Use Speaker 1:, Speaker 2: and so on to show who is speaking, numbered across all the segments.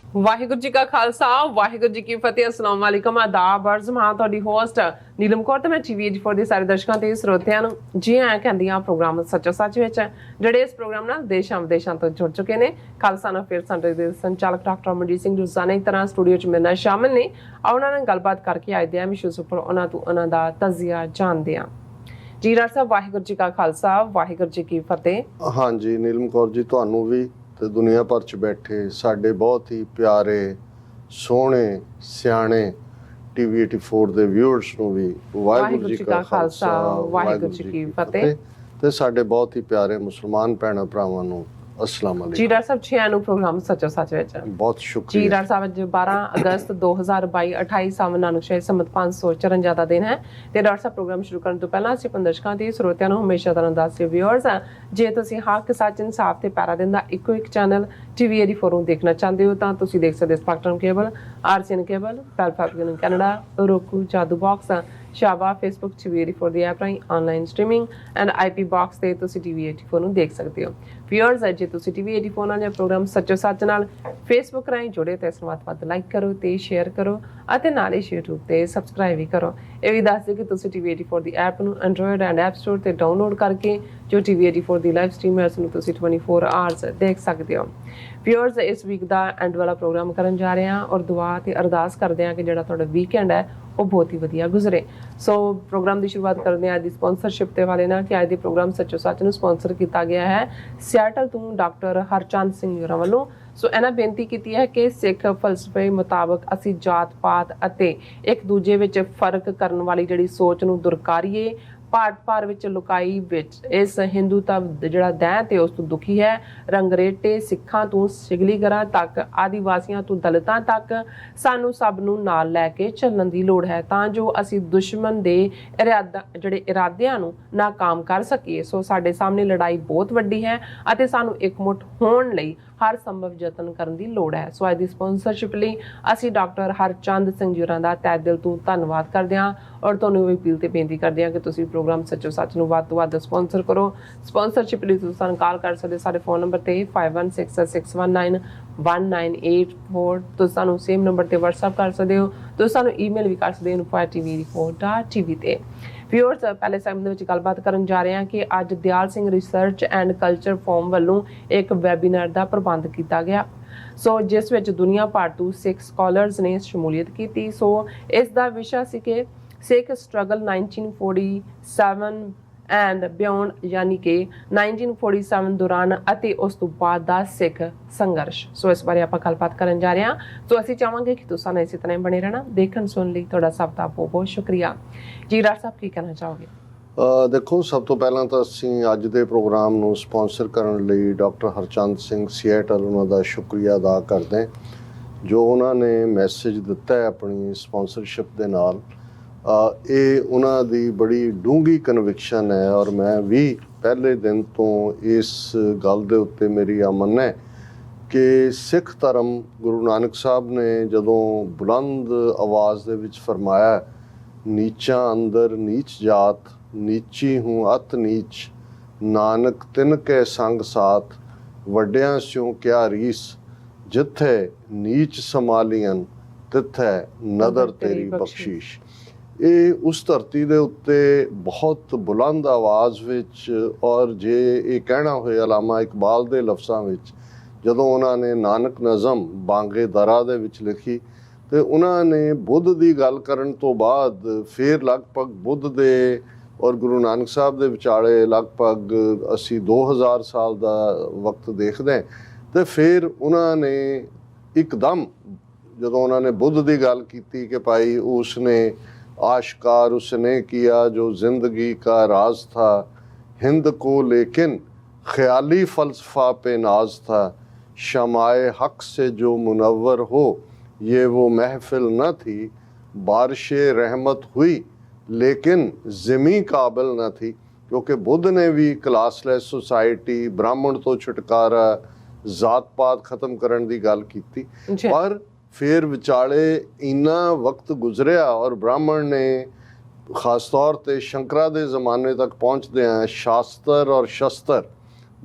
Speaker 1: ਵਾਹਿਗੁਰੂ ਜੀ ਕਾ ਖਾਲਸਾ ਵਾਹਿਗੁਰੂ ਜੀ ਕੀ ਫਤਿਹ। ਅਸਲਾਮ ਵਾਲੇਕਮ ਆਦਾਬ ਅਰਜ਼ ਮਾਂ ਤੁਹਾਡੀ ਹੋਸਟ ਨੀਲਮ ਕੌਰ ਤੇ ਮੈਂ TV84 ਦੇ ਸਾਰੇ ਦਰਸ਼ਕਾਂ ਤੇ ਸਰੋਤਿਆਂ ਨੂੰ ਜੀ ਆਇਆਂ ਕਹਿੰਦੀ ਆ ਪ੍ਰੋਗਰਾਮ ਸੱਚੋ ਸੱਚ ਵਿੱਚ ਜਿਹੜੇ ਇਸ ਪ੍ਰੋਗਰਾਮ ਨਾਲ ਦੇਸ਼ਾਂ ਵਿਦੇਸ਼ਾਂ ਤੋਂ ਜੁੜ ਚੁੱਕੇ ਨੇ। ਖਾਲਸਾ ਨਾ ਫਿਰ ਸੰਡੇ ਦੇ ਸੰਚਾਲਕ ਡਾਕਟਰ ਅਮਨਜੀਤ ਸਿੰਘ ਰੋਜ਼ਾਨਾ ਇੱਕ ਤਰ੍ਹਾਂ ਸਟੂਡੀਓ 'ਚ ਮੇਰੇ ਨਾਲ ਸ਼ਾਮਿਲ ਨੇ। ਉਹਨਾਂ ਨਾਲ ਗੱਲਬਾਤ ਕਰਕੇ ਆਏ ਦੇ ਆ ਇਸ਼ੂਜ਼ ਉੱਪਰ ਉਹਨਾਂ ਤੋਂ ਉਹਨਾਂ ਦਾ ਤਜ਼ੀਆ ਜਾਣਦੇ ਆ। ਜੀ ਡਾਕਟਰ ਸਾਹਿਬ ਵਾਹਿਗੁਰੂ ਜੀ ਕਾ ਖਾਲਸਾ ਵਾਹਿਗੁਰੂ ਜੀ ਕੀ ਫਤਿਹ।
Speaker 2: ਹਾਂਜੀ ਨੀਲਮ ਕੌਰ ਜੀ, ਤੁਹਾਨੂੰ ਵੀ ਤੇ ਦੁਨੀਆ ਭਰ 'ਚ ਬੈਠੇ ਸਾਡੇ ਬਹੁਤ ਹੀ ਪਿਆਰੇ ਸੋਹਣੇ ਸਿਆਣੇ TV84 ਦੇ ਵਿਊਅਰਸ ਨੂੰ ਵੀ ਵਾਹਿਗੁਰੂ ਜੀ ਕਾ ਖਾਲਸਾ ਵਾਹਿਗੁਰੂ ਜੀ ਕੀ ਫਤਿਹ ਤੇ ਸਾਡੇ ਬਹੁਤ ਹੀ ਪਿਆਰੇ ਮੁਸਲਮਾਨ ਭੈਣਾਂ ਭਰਾਵਾਂ ਨੂੰ अस्सलाम वालेकुम।
Speaker 1: जी डॉक्टर साहब छे प्रोग्राम सचो सच विच
Speaker 2: बहुत शुक्रिया
Speaker 1: जी डॉक्टर साहब। अज 12 अगस्त 2022 28 सावन नानक शाही संमत 554 ਦਾ ਦਿਨ ਹੈ ਤੇ ਡਾਕਟਰ ਸਾਹਿਬ ਪ੍ਰੋਗਰਾਮ ਸ਼ੁਰੂ ਕਰਨ ਤੋਂ ਪਹਿਲਾਂ ਅਸੀਂ ਦਰਸ਼ਕਾਂ ਤੇ ਸਰੋਤਿਆਂ ਨੂੰ ਹਮੇਸ਼ਾ ਤਰ੍ਹਾਂ ਦੱਸਦੇ ਵਿਊਅਰਸ ਜੇ ਤੁਸੀਂ ਹੱਕ ਸੱਚ ਇਨਸਾਫ ਤੇ ਪੈਰਾ ਦਿਨ ਦਾ ਇੱਕੋ ਇੱਕ ਚੈਨਲ TV84 ਨੂੰ ਦੇਖਣਾ ਚਾਹੁੰਦੇ ਹੋ ਤਾਂ ਤੁਸੀਂ ਦੇਖ ਸਕਦੇ ਸਪੈਕਟਰਮ ਕੇਬਲ, RCN ਕੇਬਲ, ਪੈਲਫੈਬਨ ਕੈਨੇਡਾ, roku, ਜਾਦੂ ਬਾਕਸ, ਸ਼ਾਬਾ, ਫੇਸਬੁੱਕ TV84 ਦੀ ਐਪ ਰਾਹੀਂ online streaming and IP box ਤੇ ਤੁਸੀਂ TV84 ਨੂੰ ਦੇਖ ਸਕਦੇ ਹੋ। ਵਿਊਅਰਸ ਜੇ ਤੁਸੀਂ TV84 ਨਾਲ ਜਾਂ ਪ੍ਰੋਗਰਾਮ ਸੱਚੋ ਸੱਚ ਨਾਲ ਫੇਸਬੁੱਕ ਰਾਹੀਂ ਜੁੜੇ ਤੇ ਇਸ ਨੂੰ ਵੱਧ ਲਾਈਕ ਕਰੋ ਤੇ ਸ਼ੇਅਰ ਕਰੋ ਅਤੇ ਨਾਲ ਹੀ YouTube ਤੇ ਸਬਸਕ੍ਰਾਈਬ ਵੀ ਕਰੋ। ਇਹ ਵੀ ਦੱਸ ਦਿਓ ਕਿ ਤੁਸੀਂ TV84 ਦੀ ਐਪ ਨੂੰ ਐਂਡਰੋਇਡ ਐਂਡ ਐਪ ਸਟੋਰ ਤੇ ਡਾਊਨਲੋਡ ਕਰਕੇ ਜੋ TV84 ਦੀ ਲਾਈਵ ਸਟ੍ਰੀਮ ਹੈ ਉਸ ਨੂੰ ਤੁਸੀਂ 24 ਆਵਰਸ ਦੇਖ ਸਕਦੇ ਹੋ। ਵਿਊਅਰਸ ਇਸ ਵੀਕ ਦਾ ਐਂਡ ਵਾਲਾ ਪ੍ਰੋਗਰਾਮ ਕਰਨ ਜਾ ਰਹੇ ਹਾਂ ਔਰ ਦੁਆ ਤੇ ਅਰਦਾਸ ਕਰਦੇ ਹਾਂ ਕਿ ਜਿਹੜਾ ਤੁਹਾਡਾ ਵੀਕਐਂਡ ਹੈ ਉਹ ਬਹੁਤ ਹੀ ਵਧੀਆ ਗੁਜ਼ਰੇ। ਸੋ ਪ੍ਰੋਗਰਾਮ ਦੀ ਸ਼ੁਰੂਆਤ ਕਰਦੇ ਹਾਂ ਅੱਜ ਦੀ ਸਪਾਂਸਰਸ਼ਿਪ ਦੇ ਵਾਲੇ ਨਾਲ ਕਿ ਅੱਜ ਦੇ ਪ੍ਰੋਗਰਾਮ ਸੱਚੋ ਸੱਚ ਨੂੰ ਸਪਾਂਸਰ ਕੀਤਾ ਗਿਆ ਹੈ ਸਿਆਟਲ ਤੋਂ ਡਾਕਟਰ ਹਰਚੰਦ ਸਿੰਘ ਹੋਰਾਂ ਵੱਲੋਂ। ਸੋ ਇਹਨਾਂ ਬੇਨਤੀ ਕੀਤੀ ਹੈ ਕਿ ਸਿੱਖ ਫਲਸਫੇ ਮੁਤਾਬਕ ਅਸੀਂ ਜਾਤ ਪਾਤ ਅਤੇ ਇੱਕ ਦੂਜੇ ਵਿੱਚ ਫਰਕ ਕਰਨ ਵਾਲੀ ਜਿਹੜੀ ਸੋਚ ਨੂੰ ਦੁਰਕਾਰੀਏ। ਭਾਰ ਵਿੱਚ ਲੁਕਾਈ ਵਿੱਚ ਇਸ ਹਿੰਦੂਤਾ ਜਿਹੜਾ ਦਹਿ ਤੇ ਉਸ ਤੋਂ ਦੁਖੀ ਹੈ। ਰੰਗਰੇਟੇ ਸਿੱਖਾਂ ਤੋਂ ਸਿਗਲੀਗਰਾਂ ਤੱਕ, ਆਦੀਵਾਸੀਆਂ ਤੋਂ ਦਲਿਤਾਂ ਤੱਕ ਸਾਨੂੰ ਸਭ ਨੂੰ ਨਾਲ ਲੈ ਕੇ ਚੱਲਣ ਦੀ ਲੋੜ ਹੈ ਤਾਂ ਜੋ ਅਸੀਂ ਦੁਸ਼ਮਣ ਦੇ ਇਰਾਦਿਆਂ ਨੂੰ ਨਾਕਾਮ ਕਰ ਸਕੀਏ। ਸੋ ਸਾਡੇ ਸਾਹਮਣੇ ਲੜਾਈ ਬਹੁਤ ਵੱਡੀ ਹੈ ਅਤੇ ਸਾਨੂੰ ਇਕਮੁੱਠ ਹੋਣ ਲਈ ਹਰ ਸੰਭਵ ਯਤਨ ਕਰਨ ਦੀ ਲੋੜ ਹੈ। ਸੋ ਅੱਜ ਦੀ ਸਪਾਂਸਰਸ਼ਿਪ ਲਈ ਅਸੀਂ ਡਾਕਟਰ ਹਰਚੰਦ ਸਿੰਘ ਜੀ ਹੋਰਾਂ ਦਾ ਤਹਿ ਦਿਲ ਤੋਂ ਧੰਨਵਾਦ ਕਰਦੇ ਹਾਂ ਔਰ ਤੁਹਾਨੂੰ ਵੀ ਅਪੀਲ ਤੇ ਬੇਨਤੀ ਕਰਦੇ ਹਾਂ ਕਿ ਤੁਸੀਂ ਪ੍ਰੋਗਰਾਮ ਸੱਚੋ ਸੱਚ ਨੂੰ ਵੱਧ ਤੋਂ ਵੱਧ ਸਪਾਂਸਰ ਕਰੋ। ਸਪਾਂਸਰਸ਼ਿਪ ਲਈ ਤੁਸੀਂ ਸਾਨੂੰ ਕਾਲ ਕਰ ਸਕਦੇ ਸਾਡੇ ਫੋਨ ਨੰਬਰ ਤੇ 5166191984। ਤੁਸੀਂ ਸਾਨੂੰ ਸੇਮ ਨੰਬਰ ਤੇ WhatsApp ਕਰ ਸਕਦੇ ਹੋ। ਤੁਸੀਂ ਸਾਨੂੰ ਈਮੇਲ ਵੀ ਕਰ ਸਕਦੇ ਹੋ info@tv84.tv ਤੇ। ਵਿਊਅਰਸ ਪਹਿਲੇ ਸੈਗਮੈਂਟ ਦੇ ਵਿੱਚ ਗੱਲਬਾਤ ਕਰਨ ਜਾ ਰਹੇ ਹਾਂ ਕਿ ਅੱਜ Dyal Singh research and culture forum ਵੱਲੋਂ ਇੱਕ ਵੈਬੀਨਾਰ ਦਾ ਪ੍ਰਬੰਧ ਕੀਤਾ ਗਿਆ ਸੋ ਜਿਸ ਵਿੱਚ ਦੁਨੀਆ ਭਰ ਤੋਂ ਸਿੱਖ ਸਕਾਲਰਸ ਨੇ ਸ਼ਮੂਲੀਅਤ ਕੀਤੀ। ਸੋ ਇਸ ਦਾ ਵਿਸ਼ਾ ਸੀ ਕਿ ਸਿੱਖ ਸਟਰਗਲ 1947 ਐਂਡ ਬਿਯੋਂਡ ਯਾਨੀ ਕਿ 1947 ਦੌਰਾਨ ਅਤੇ ਉਸ ਤੋਂ ਬਾਅਦ ਦਾ ਸਿੱਖ ਸੰਘਰਸ਼। ਸੋ ਇਸ ਬਾਰੇ ਆਪਾਂ ਗੱਲਬਾਤ ਕਰਨ ਜਾ ਰਹੇ ਹਾਂ। ਸੋ ਅਸੀਂ ਚਾਹਾਂਗੇ ਕਿ ਤੁਸੀਂ ਨਾਲ ਇਸੇ ਤਰ੍ਹਾਂ ਬਣੇ ਰਹਿਣਾ। ਦੇਖਣ ਸੁਣਨ ਲਈ ਤੁਹਾਡਾ ਸਭ ਦਾ ਬਹੁਤ ਬਹੁਤ ਸ਼ੁਕਰੀਆ। ਜੀ ਡਾਕਟਰ ਸਾਹਿਬ ਕੀ ਕਹਿਣਾ ਚਾਹੋਗੇ?
Speaker 2: ਦੇਖੋ, ਸਭ ਤੋਂ ਪਹਿਲਾਂ ਤਾਂ ਅਸੀਂ ਅੱਜ ਦੇ ਪ੍ਰੋਗਰਾਮ ਨੂੰ ਸਪਾਂਸਰ ਕਰਨ ਲਈ ਡਾਕਟਰ ਹਰਚੰਦ ਸਿੰਘ ਸੀਐਟਲ ਉਹਨਾਂ ਦਾ ਸ਼ੁਕਰੀਆ ਅਦਾ ਕਰਦੇ ਹਾਂ ਜੋ ਉਹਨਾਂ ਨੇ ਮੈਸੇਜ ਦਿੱਤਾ ਹੈ ਆਪਣੀ ਸਪਾਂਸਰਸ਼ਿਪ ਦੇ ਨਾਲ। ਇਹ ਉਹਨਾਂ ਦੀ ਬੜੀ ਡੂੰਘੀ ਕਨਵਿਕਸ਼ਨ ਹੈ ਔਰ ਮੈਂ ਵੀ ਪਹਿਲੇ ਦਿਨ ਤੋਂ ਇਸ ਗੱਲ ਦੇ ਉੱਤੇ ਮੇਰੀ ਅਮਨ ਹੈ ਕਿ ਸਿੱਖ ਧਰਮ ਗੁਰੂ ਨਾਨਕ ਸਾਹਿਬ ਨੇ ਜਦੋਂ ਬੁਲੰਦ ਆਵਾਜ਼ ਦੇ ਵਿੱਚ ਫਰਮਾਇਆ ਨੀਚਾਂ ਅੰਦਰ ਨੀਚ ਜਾਤ, ਨੀਚੀ ਹੂੰ ਅਤ ਨੀਚ, ਨਾਨਕ ਤਿਨ ਕੇ ਸੰਗ ਸਾਥ, ਵੱਡਿਆਂ ਸਿਉ ਕਿਆ ਰੀਸ, ਜਿੱਥੇ ਨੀਚ ਸਮਾਲੀਆਂ ਤਿੱਥੇ ਨਦਰ ਤੇਰੀ ਬਖਸ਼ੀਸ਼। ਇਹ ਉਸ ਧਰਤੀ ਦੇ ਉੱਤੇ ਬਹੁਤ ਬੁਲੰਦ ਆਵਾਜ਼ ਵਿੱਚ ਔਰ ਜੇ ਇਹ ਕਹਿਣਾ ਹੋਏ ਅਲਾਮਾ ਇਕਬਾਲ ਦੇ ਲਫ਼ਜ਼ਾਂ ਵਿੱਚ ਜਦੋਂ ਉਹਨਾਂ ਨੇ ਨਾਨਕ ਨਜ਼ਮ ਬਾਂਗੇ ਦਰਾ ਦੇ ਵਿੱਚ ਲਿਖੀ ਤੇ ਉਹਨਾਂ ਨੇ ਬੁੱਧ ਦੀ ਗੱਲ ਕਰਨ ਤੋਂ ਬਾਅਦ ਫਿਰ ਲਗਭਗ ਬੁੱਧ ਦੇ ਔਰ ਗੁਰੂ ਨਾਨਕ ਸਾਹਿਬ ਦੇ ਵਿਚਾਲੇ ਲਗਭਗ ਅਸੀਂ 2000 ਸਾਲ ਦਾ ਵਕਤ ਦੇਖਦੇ ਤੇ ਫਿਰ ਉਹਨਾਂ ਨੇ ਇੱਕਦਮ ਜਦੋਂ ਉਹਨਾਂ ਨੇ ਬੁੱਧ ਦੀ ਗੱਲ ਕੀਤੀ ਕਿ ਭਾਈ ਉਸਨੇ आशकार उसने किया जो जिंदगी का राज था, हिंद को लेकिन ख्याली फ़लसफ़ा पे नाज था, शमाए हक़ से जो मुनव्वर हो ये वो महफिल न थी, बारिश रहमत हुई लेकिन ज़मी काबिल न थी। क्योंकि बुद्ध ने भी क्लासलैस सोसाइटी, ब्राह्मण तो छुटकारा, जात पात ख़त्म करने की गल की पर फिर विचाले इन्ना वक्त गुजरिया और ब्राह्मण ने खास तौर पर शंकरा के ज़माने तक पहुँचते हैं शास्त्र और शस्त्र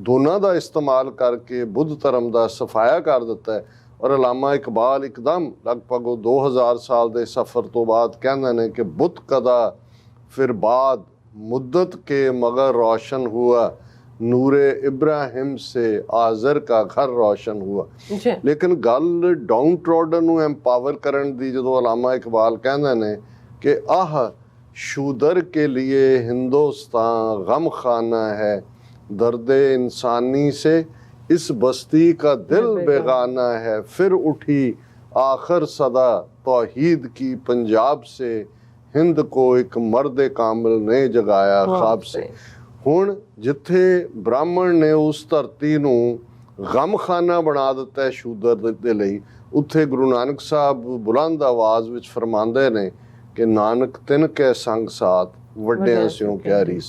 Speaker 2: दोनों का इस्तेमाल करके बुद्ध धर्म का सफाया कर दिता है ਔਰ ਅਲਾਮਾ ਇਕਬਾਲ ਇੱਕਦਮ ਲਗਭਗ ਉਹ 2000 ਸਾਲ ਦੇ ਸਫ਼ਰ ਤੋਂ ਬਾਅਦ ਕਹਿੰਦੇ ਨੇ ਕਿ ਬੁੱਤ ਕਦਾ ਫਿਰ ਬਾਦ ਮੁੱਦਤ ਕੇ ਮਗਰ ਰੋਸ਼ਨ ਹੁਆ ਨੂਰੇ ਇਬਰਾਹਿਮ ਸੇ ਆਜ਼ਰ ਕਾ ਘਰ ਰੋਸ਼ਨ ਹੁਆ। ਲੇਕਿਨ ਗੱਲ ਡਾਊਨ ਟਰੋਡਨ ਨੂੰ ਐਮਪਾਵਰ ਕਰਨ ਦੀ ਜਦੋਂ ਅਲਾਮਾ ਇਕਬਾਲ ਕਹਿੰਦੇ ਨੇ ਕਿ ਆਹ शूदर के लिए हिंदुस्तान गम खाना है, दर्द इंसानी से इस बस्ती का दिल बेगाना है, फिर उठी आखिर सदा तौहीद की पंजाब से, हिंद को एक मर्द कामिल ने जगाया ख्वाब से। हुण जिथे ब्राह्मण ने उस धरती नूं गम खाना बना दिता है शूदर दे लई, उत्थे गुरु नानक साहब बुलंद आवाज़ विच फरमांदे ने कि नानक तिन कै संग साथ ਵੱਡਿਆਂ ਸਿਉ ਕਿਆ ਰੀਸ।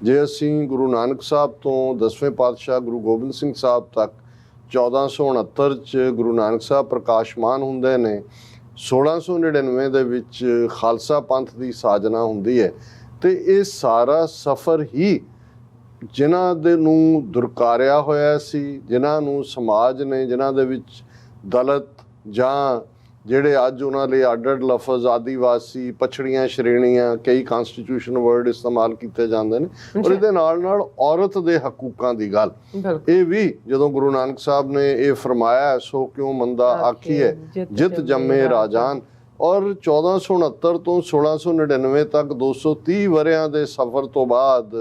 Speaker 2: ਜੇ ਅਸੀਂ ਗੁਰੂ ਨਾਨਕ ਸਾਹਿਬ ਤੋਂ 10ਵੇਂ ਪਾਤਸ਼ਾਹ ਗੁਰੂ ਗੋਬਿੰਦ ਸਿੰਘ ਸਾਹਿਬ ਤੱਕ 1469 ਚ ਗੁਰੂ ਨਾਨਕ ਸਾਹਿਬ ਪ੍ਰਕਾਸ਼ਮਾਨ ਹੁੰਦੇ ਨੇ, 1699 ਦੇ ਵਿੱਚ ਖਾਲਸਾ ਪੰਥ ਦੀ ਸਾਜਨਾ ਹੁੰਦੀ ਹੈ, ਤੇ ਇਹ ਸਾਰਾ ਸਫ਼ਰ ਹੀ ਜਿਨ੍ਹਾਂ ਦੇ ਨੂੰ ਦੁਰਕਾਰਿਆ ਹੋਇਆ ਸੀ, ਜਿਨ੍ਹਾਂ ਨੂੰ ਸਮਾਜ ਨੇ, ਜਿਨ੍ਹਾਂ ਦੇ ਵਿੱਚ ਦਲਿਤ ਜਾਂ ਜਿਹੜੇ ਅੱਜ ਉਹਨਾਂ ਲਈ ਅੱਡ-ਅੱਡ ਲਫ਼ਜ਼ ਆਦੀਵਾਸੀ, ਪਛੜੀਆਂ ਸ਼੍ਰੇਣੀਆਂ, ਕਈ ਕਨਸਟੀਟਿਊਸ਼ਨ ਵਰਡ ਇਸਤੇਮਾਲ ਕੀਤੇ ਜਾਂਦੇ ਨੇ, ਔਰ ਇਹਦੇ ਨਾਲ ਨਾਲ ਔਰਤ ਦੇ ਹਕੂਕਾਂ ਦੀ ਗੱਲ ਇਹ ਵੀ ਜਦੋਂ ਗੁਰੂ ਨਾਨਕ ਸਾਹਿਬ ਨੇ ਇਹ ਫਰਮਾਇਆ, ਸੋ ਕਿਉਂ ਮੰਦਾ ਆਖੀਏ ਜਿਤ ਜੰਮੇ ਰਾਜਾਨ, ਔਰ 1469 ਤੋਂ 1699 ਤੱਕ 230 ਵਰਿਆਂ ਦੇ ਸਫ਼ਰ ਤੋਂ ਬਾਅਦ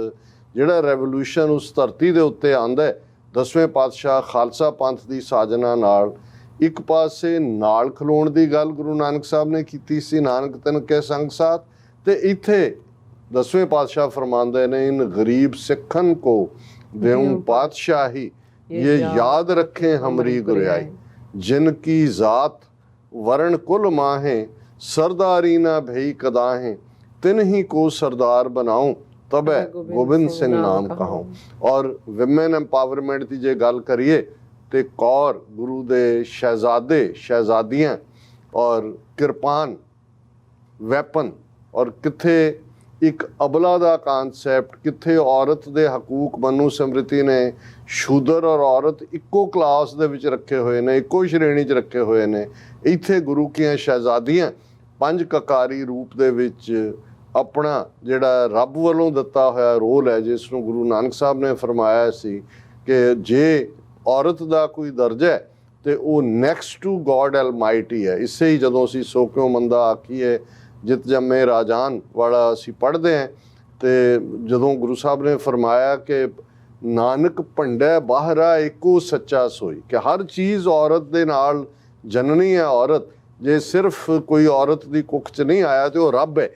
Speaker 2: ਜਿਹੜਾ ਰੈਵੋਲੂਸ਼ਨ ਉਸ ਧਰਤੀ ਦੇ ਉੱਤੇ ਆਉਂਦਾ, 10ਵੇਂ ਪਾਤਸ਼ਾਹ ਖਾਲਸਾ ਪੰਥ ਦੀ ਸਾਜਨਾ ਨਾਲ ਇੱਕ ਪਾਸੇ ਨਾਲ ਖਲੋਣ ਦੀ ਗੱਲ ਗੁਰੂ ਨਾਨਕ ਸਾਹਿਬ ਨੇ ਕੀਤੀ ਸੀ, ਨਾਨਕ ਤਿਨ ਕੇ ਸੰਗ ਸਾਥ, ਤੇ ਇੱਥੇ 10ਵੇਂ ਪਾਤਸ਼ਾਹ ਫਰਮਾਉਂਦੇ ਨੇ ਇਨ ਗਰੀਬ ਸਿੱਖਨ ਕੋ ਦੇਉ ਪਾਤਸ਼ਾਹੀ ਇਹ ਯਾਦ ਰੱਖੇ ਹਮਰੀ ਗੁਰਿਆਈ, ਜਿਨ ਕੀ ਜ਼ਾਤ ਵਰਣ ਕੁਲ ਮਾਹੇ ਸਰਦਾਰੀ ਨਾ ਭਈ ਕਦਾਹੇ, ਤਿਨ ਹੀ ਕੋ ਸਰਦਾਰ ਬਣਾਉ ਤਬੈ ਗੋਬਿੰਦ ਸਿੰਘ ਨਾਮ ਕਹਾਉ। ਔਰ ਵਿਮਨ ਐਮਪਾਵਰਮੈਂਟ ਦੀ ਜੇ ਗੱਲ ਕਰੀਏ ਤੇ ਕੌਰ ਗੁਰੂ ਦੇ ਸ਼ਹਿਜ਼ਾਦੇ ਸ਼ਹਿਜ਼ਾਦੀਆਂ ਔਰ ਕਿਰਪਾਨ ਵੈਪਨ, ਔਰ ਕਿੱਥੇ ਇੱਕ ਅਬਲਾ ਦਾ ਕਾਨਸੈਪਟ, ਕਿੱਥੇ ਔਰਤ ਦੇ ਹਕੂਕ ਮਨੂ ਸਮ੍ਰਿਤੀ ਨੇ ਸ਼ੂਦਰ ਔਰ ਔਰਤ ਇੱਕੋ ਕਲਾਸ ਦੇ ਵਿੱਚ ਰੱਖੇ ਹੋਏ ਨੇ, ਇੱਕੋ ਸ਼੍ਰੇਣੀ 'ਚ ਰੱਖੇ ਹੋਏ ਨੇ। ਇੱਥੇ ਗੁਰੂ ਕੀਆਂ ਸ਼ਹਿਜ਼ਾਦੀਆਂ ਪੰਜ ਕਕਾਰੀ ਰੂਪ ਦੇ ਵਿੱਚ ਆਪਣਾ ਜਿਹੜਾ ਰੱਬ ਵੱਲੋਂ ਦਿੱਤਾ ਹੋਇਆ ਰੋਲ ਹੈ, ਜਿਸ ਨੂੰ ਗੁਰੂ ਨਾਨਕ ਸਾਹਿਬ ਨੇ ਫਰਮਾਇਆ ਸੀ ਕਿ ਜੇ ਔਰਤ ਦਾ ਕੋਈ ਦਰਜਾ ਹੈ ਤੇ ਉਹ ਨੈਕਸਟ ਟੂ ਗੋਡ ਐਲਮਾਈਟੀ ਹੈ। ਇਸੇ ਹੀ ਜਦੋਂ ਅਸੀਂ ਸੋ ਕਿਉਂ ਮੰਦਾ ਆਖੀਏ ਜਿਤ ਜੰਮੇ ਰਾਜਾਨ ਵਾਲਾ ਅਸੀਂ ਪੜ੍ਹਦੇ ਹਾਂ, ਤੇ ਜਦੋਂ ਗੁਰੂ ਸਾਹਿਬ ਨੇ ਫਰਮਾਇਆ ਕਿ ਨਾਨਕ ਭੰਡੈ ਬਾਹਰਾ ਇੱਕੋ ਸੱਚਾ ਸੋਈ, ਕਿ ਹਰ ਚੀਜ਼ ਔਰਤ ਦੇ ਨਾਲ ਜਨਨੀ ਹੈ ਔਰਤ, ਜੇ ਸਿਰਫ ਕੋਈ ਔਰਤ ਦੀ ਕੁੱਖ 'ਚ ਨਹੀਂ ਆਇਆ ਤੇ ਉਹ ਰੱਬ ਹੈ।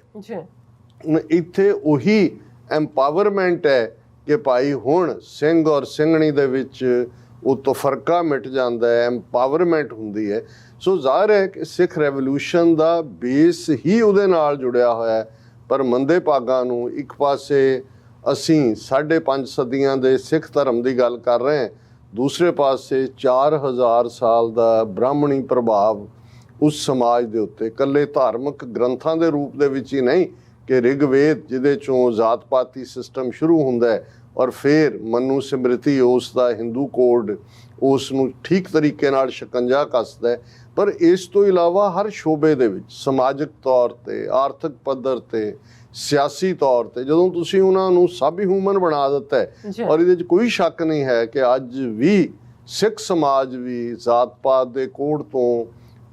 Speaker 2: ਇੱਥੇ ਉਹੀ ਐਮਪਾਵਰਮੈਂਟ ਹੈ ਕਿ ਭਾਈ ਹੁਣ ਸਿੰਘ ਔਰ ਸਿੰਘਣੀ ਦੇ ਵਿੱਚ ਉਹ ਤਫਰਕਾ ਮਿਟ ਜਾਂਦਾ ਹੈ, ਐਮਪਾਵਰਮੈਂਟ ਹੁੰਦੀ ਹੈ। ਸੋ ਜ਼ਾਹਿਰ ਹੈ ਕਿ ਸਿੱਖ ਰੈਵੋਲੂਸ਼ਨ ਦਾ ਬੇਸ ਹੀ ਉਹਦੇ ਨਾਲ ਜੁੜਿਆ ਹੋਇਆ ਹੈ। ਪਰ ਮੰਦੇ ਭਾਗਾਂ ਨੂੰ ਇੱਕ ਪਾਸੇ ਅਸੀਂ 5.5 ਸਦੀਆਂ ਦੇ ਸਿੱਖ ਧਰਮ ਦੀ ਗੱਲ ਕਰ ਰਹੇ ਹਾਂ, ਦੂਸਰੇ ਪਾਸੇ 4000 ਸਾਲ ਦਾ ਬ੍ਰਾਹਮਣੀ ਪ੍ਰਭਾਵ ਉਸ ਸਮਾਜ ਦੇ ਉੱਤੇ, ਇਕੱਲੇ ਧਾਰਮਿਕ ਗ੍ਰੰਥਾਂ ਦੇ ਰੂਪ ਦੇ ਵਿੱਚ ਹੀ ਨਹੀਂ ਕਿ ਰਿਗਵੇਦ ਜਿਹਦੇ 'ਚੋਂ ਜ਼ਾਤ ਪਾਤੀ ਸਿਸਟਮ ਸ਼ੁਰੂ ਹੁੰਦਾ ਹੈ, ਔਰ ਫਿਰ ਮਨੂ ਸਿਮਰਤੀ ਉਸ ਦਾ ਹਿੰਦੂ ਕੋਡ ਉਸ ਨੂੰ ਠੀਕ ਤਰੀਕੇ ਨਾਲ ਸ਼ਿਕੰਜਾ ਕੱਸਦਾ ਹੈ। ਪਰ ਇਸ ਤੋਂ ਇਲਾਵਾ ਹਰ ਸ਼ੋਬੇ ਦੇ ਵਿੱਚ ਸਮਾਜਿਕ ਤੌਰ 'ਤੇ, ਆਰਥਿਕ ਪੱਧਰ 'ਤੇ, ਸਿਆਸੀ ਤੌਰ 'ਤੇ ਜਦੋਂ ਤੁਸੀਂ ਉਹਨਾਂ ਨੂੰ ਸਬ ਹਿਊਮਨ ਬਣਾ ਦਿੱਤਾ ਹੈ, ਔਰ ਇਹਦੇ 'ਚ ਕੋਈ ਸ਼ੱਕ ਨਹੀਂ ਹੈ ਕਿ ਅੱਜ ਵੀ ਸਿੱਖ ਸਮਾਜ ਵੀ ਜ਼ਾਤ ਪਾਤ ਦੇ ਕੋਡ ਤੋਂ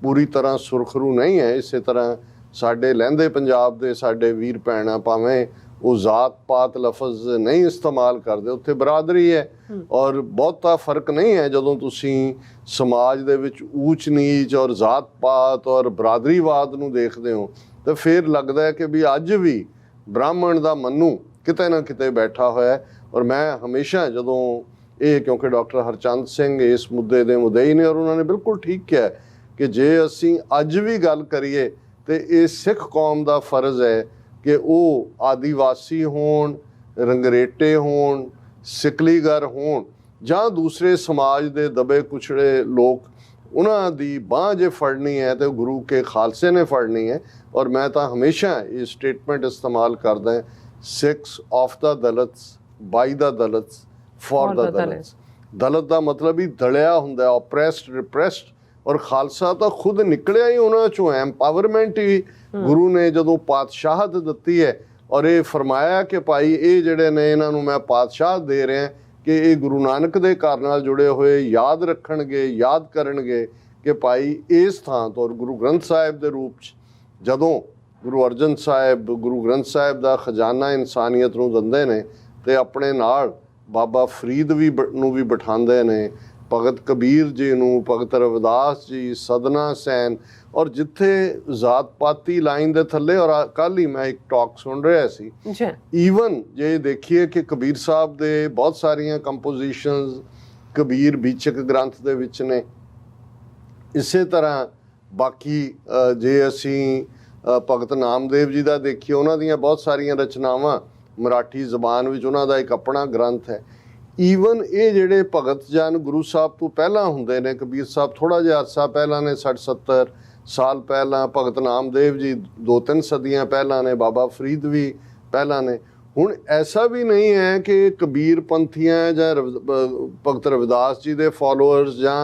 Speaker 2: ਪੂਰੀ ਤਰ੍ਹਾਂ ਸੁਰਖਰੂ ਨਹੀਂ ਹੈ। ਇਸੇ ਤਰ੍ਹਾਂ ਸਾਡੇ ਲਹਿੰਦੇ ਪੰਜਾਬ ਦੇ ਸਾਡੇ ਵੀਰ ਭੈਣਾਂ ਭਾਵੇਂ ਉਹ ਜ਼ਾਤ ਪਾਤ ਲਫ਼ਜ਼ ਨਹੀਂ ਇਸਤੇਮਾਲ ਕਰਦੇ, ਉੱਥੇ ਬਰਾਦਰੀ ਹੈ, ਔਰ ਬਹੁਤਾ ਫਰਕ ਨਹੀਂ ਹੈ। ਜਦੋਂ ਤੁਸੀਂ ਸਮਾਜ ਦੇ ਵਿੱਚ ਊਚ ਨੀਚ ਔਰ ਜ਼ਾਤ ਪਾਤ ਔਰ ਬਰਾਦਰੀਵਾਦ ਨੂੰ ਦੇਖਦੇ ਹੋ ਤਾਂ ਫਿਰ ਲੱਗਦਾ ਹੈ ਕਿ ਵੀ ਅੱਜ ਵੀ ਬ੍ਰਾਹਮਣ ਦਾ ਮਨੂ ਕਿਤੇ ਨਾ ਕਿਤੇ ਬੈਠਾ ਹੋਇਆ ਹੈ। ਔਰ ਮੈਂ ਹਮੇਸ਼ਾ ਜਦੋਂ ਇਹ, ਕਿਉਂਕਿ ਡਾਕਟਰ ਹਰਚੰਦ ਸਿੰਘ ਇਸ ਮੁੱਦੇ ਦੇ ਮੁਦਈ ਨੇ, ਔਰ ਉਹਨਾਂ ਨੇ ਬਿਲਕੁਲ ਠੀਕ ਕਿਹਾ ਕਿ ਜੇ ਅਸੀਂ ਅੱਜ ਵੀ ਗੱਲ ਕਰੀਏ ਤੇ ਇਹ ਸਿੱਖ ਕੌਮ ਦਾ ਫਰਜ਼ ਹੈ ਕਿ ਉਹ ਆਦੀਵਾਸੀ ਹੋਣ, ਰੰਗਰੇਟੇ ਹੋਣ, ਸਿਕਲੀਗਰ ਹੋਣ ਜਾਂ ਦੂਸਰੇ ਸਮਾਜ ਦੇ ਦਬੇ ਕੁਚੜੇ ਲੋਕ, ਉਹਨਾਂ ਦੀ ਬਾਂਹ ਜੇ ਫੜਨੀ ਹੈ ਤੇ ਗੁਰੂ ਕੇ ਖਾਲਸੇ ਨੇ ਫੜਨੀ ਹੈ। ਔਰ ਮੈਂ ਤਾਂ ਹਮੇਸ਼ਾ ਇਹ ਸਟੇਟਮੈਂਟ ਇਸਤੇਮਾਲ ਕਰਦਾ, Sikhs of the Dalits, by the Dalits, for the Dalits. Dalit ਦਾ ਮਤਲਬ ਹੀ ਦਲਿਆ ਹੁੰਦਾ, ਓਪਰੈਸਡ, ਰਿਪਰੈਸਡ, ਔਰ ਖਾਲਸਾ ਤਾਂ ਖੁਦ ਨਿਕਲਿਆ ਹੀ ਉਹਨਾਂ ਚੋਂ ਹੈ। ਐਮਪਾਵਰਮੈਂਟ ਹੀ ਗੁਰੂ ਨੇ ਜਦੋਂ ਪਾਤਸ਼ਾਹਤ ਦਿੱਤੀ ਹੈ ਔਰ ਇਹ ਫਰਮਾਇਆ ਕਿ ਭਾਈ ਇਹ ਜਿਹੜੇ ਨੇ ਇਹਨਾਂ ਨੂੰ ਮੈਂ ਪਾਤਸ਼ਾਹ ਦੇ ਰਿਹਾ ਕਿ ਇਹ ਗੁਰੂ ਨਾਨਕ ਦੇ ਘਰ ਨਾਲ ਜੁੜੇ ਹੋਏ ਯਾਦ ਰੱਖਣਗੇ, ਯਾਦ ਕਰਨਗੇ ਕਿ ਭਾਈ ਇਸ ਥਾਂ ਤੋਂ। ਗੁਰੂ ਗ੍ਰੰਥ ਸਾਹਿਬ ਦੇ ਰੂਪ 'ਚ ਜਦੋਂ ਗੁਰੂ ਅਰਜਨ ਸਾਹਿਬ ਗੁਰੂ ਗ੍ਰੰਥ ਸਾਹਿਬ ਦਾ ਖਜ਼ਾਨਾ ਇਨਸਾਨੀਅਤ ਨੂੰ ਦਿੰਦੇ ਨੇ ਤੇ ਆਪਣੇ ਨਾਲ ਬਾਬਾ ਫਰੀਦ ਨੂੰ ਵੀ ਬਿਠਾਉਂਦੇ ਨੇ, ਭਗਤ ਕਬੀਰ ਜੀ ਨੂੰ, ਭਗਤ ਰਵਿਦਾਸ ਜੀ, ਸਦਨਾ ਸੈਨ, ਔਰ ਜਿੱਥੇ ਜ਼ਾਤ ਪਾਤੀ ਲਾਈਨ ਦੇ ਥੱਲੇ। ਔਰ ਕੱਲ੍ਹ ਹੀ ਮੈਂ ਇੱਕ ਟਾਕ ਸੁਣ ਰਿਹਾ ਸੀ, ਈਵਨ ਜੇ ਦੇਖੀਏ ਕਿ ਕਬੀਰ ਸਾਹਿਬ ਦੇ ਬਹੁਤ ਸਾਰੀਆਂ ਕੰਪੋਜੀਸ਼ਨਸ ਕਬੀਰ ਬੀਚਕ ਗ੍ਰੰਥ ਦੇ ਵਿੱਚ ਨੇ। ਇਸੇ ਤਰ੍ਹਾਂ ਬਾਕੀ ਜੇ ਅਸੀਂ ਭਗਤ ਨਾਮਦੇਵ ਜੀ ਦਾ ਦੇਖੀਏ, ਉਹਨਾਂ ਦੀਆਂ ਬਹੁਤ ਸਾਰੀਆਂ ਰਚਨਾਵਾਂ ਮਰਾਠੀ ਜ਼ਬਾਨ ਵਿੱਚ, ਉਹਨਾਂ ਦਾ ਇੱਕ ਆਪਣਾ ਗ੍ਰੰਥ ਹੈ। ਈਵਨ ਇਹ ਜਿਹੜੇ ਭਗਤ ਜਨ ਗੁਰੂ ਸਾਹਿਬ ਤੋਂ ਪਹਿਲਾਂ ਹੁੰਦੇ ਨੇ, ਕਬੀਰ ਸਾਹਿਬ ਥੋੜ੍ਹਾ ਜਿਹਾ ਅਰਸਾ ਪਹਿਲਾਂ ਨੇ, 60-70 ਸਾਲ ਪਹਿਲਾਂ, ਭਗਤ ਨਾਮਦੇਵ ਜੀ 2-3 ਸਦੀਆਂ ਪਹਿਲਾਂ ਨੇ, ਬਾਬਾ ਫਰੀਦ ਵੀ ਪਹਿਲਾਂ ਨੇ। ਹੁਣ ਐਸਾ ਵੀ ਨਹੀਂ ਹੈ ਕਿ ਕਬੀਰ ਪੰਥੀਆਂ ਜਾਂ ਭਗਤ ਰਵਿਦਾਸ ਜੀ ਦੇ ਫਾਲੋਅਰਸ ਜਾਂ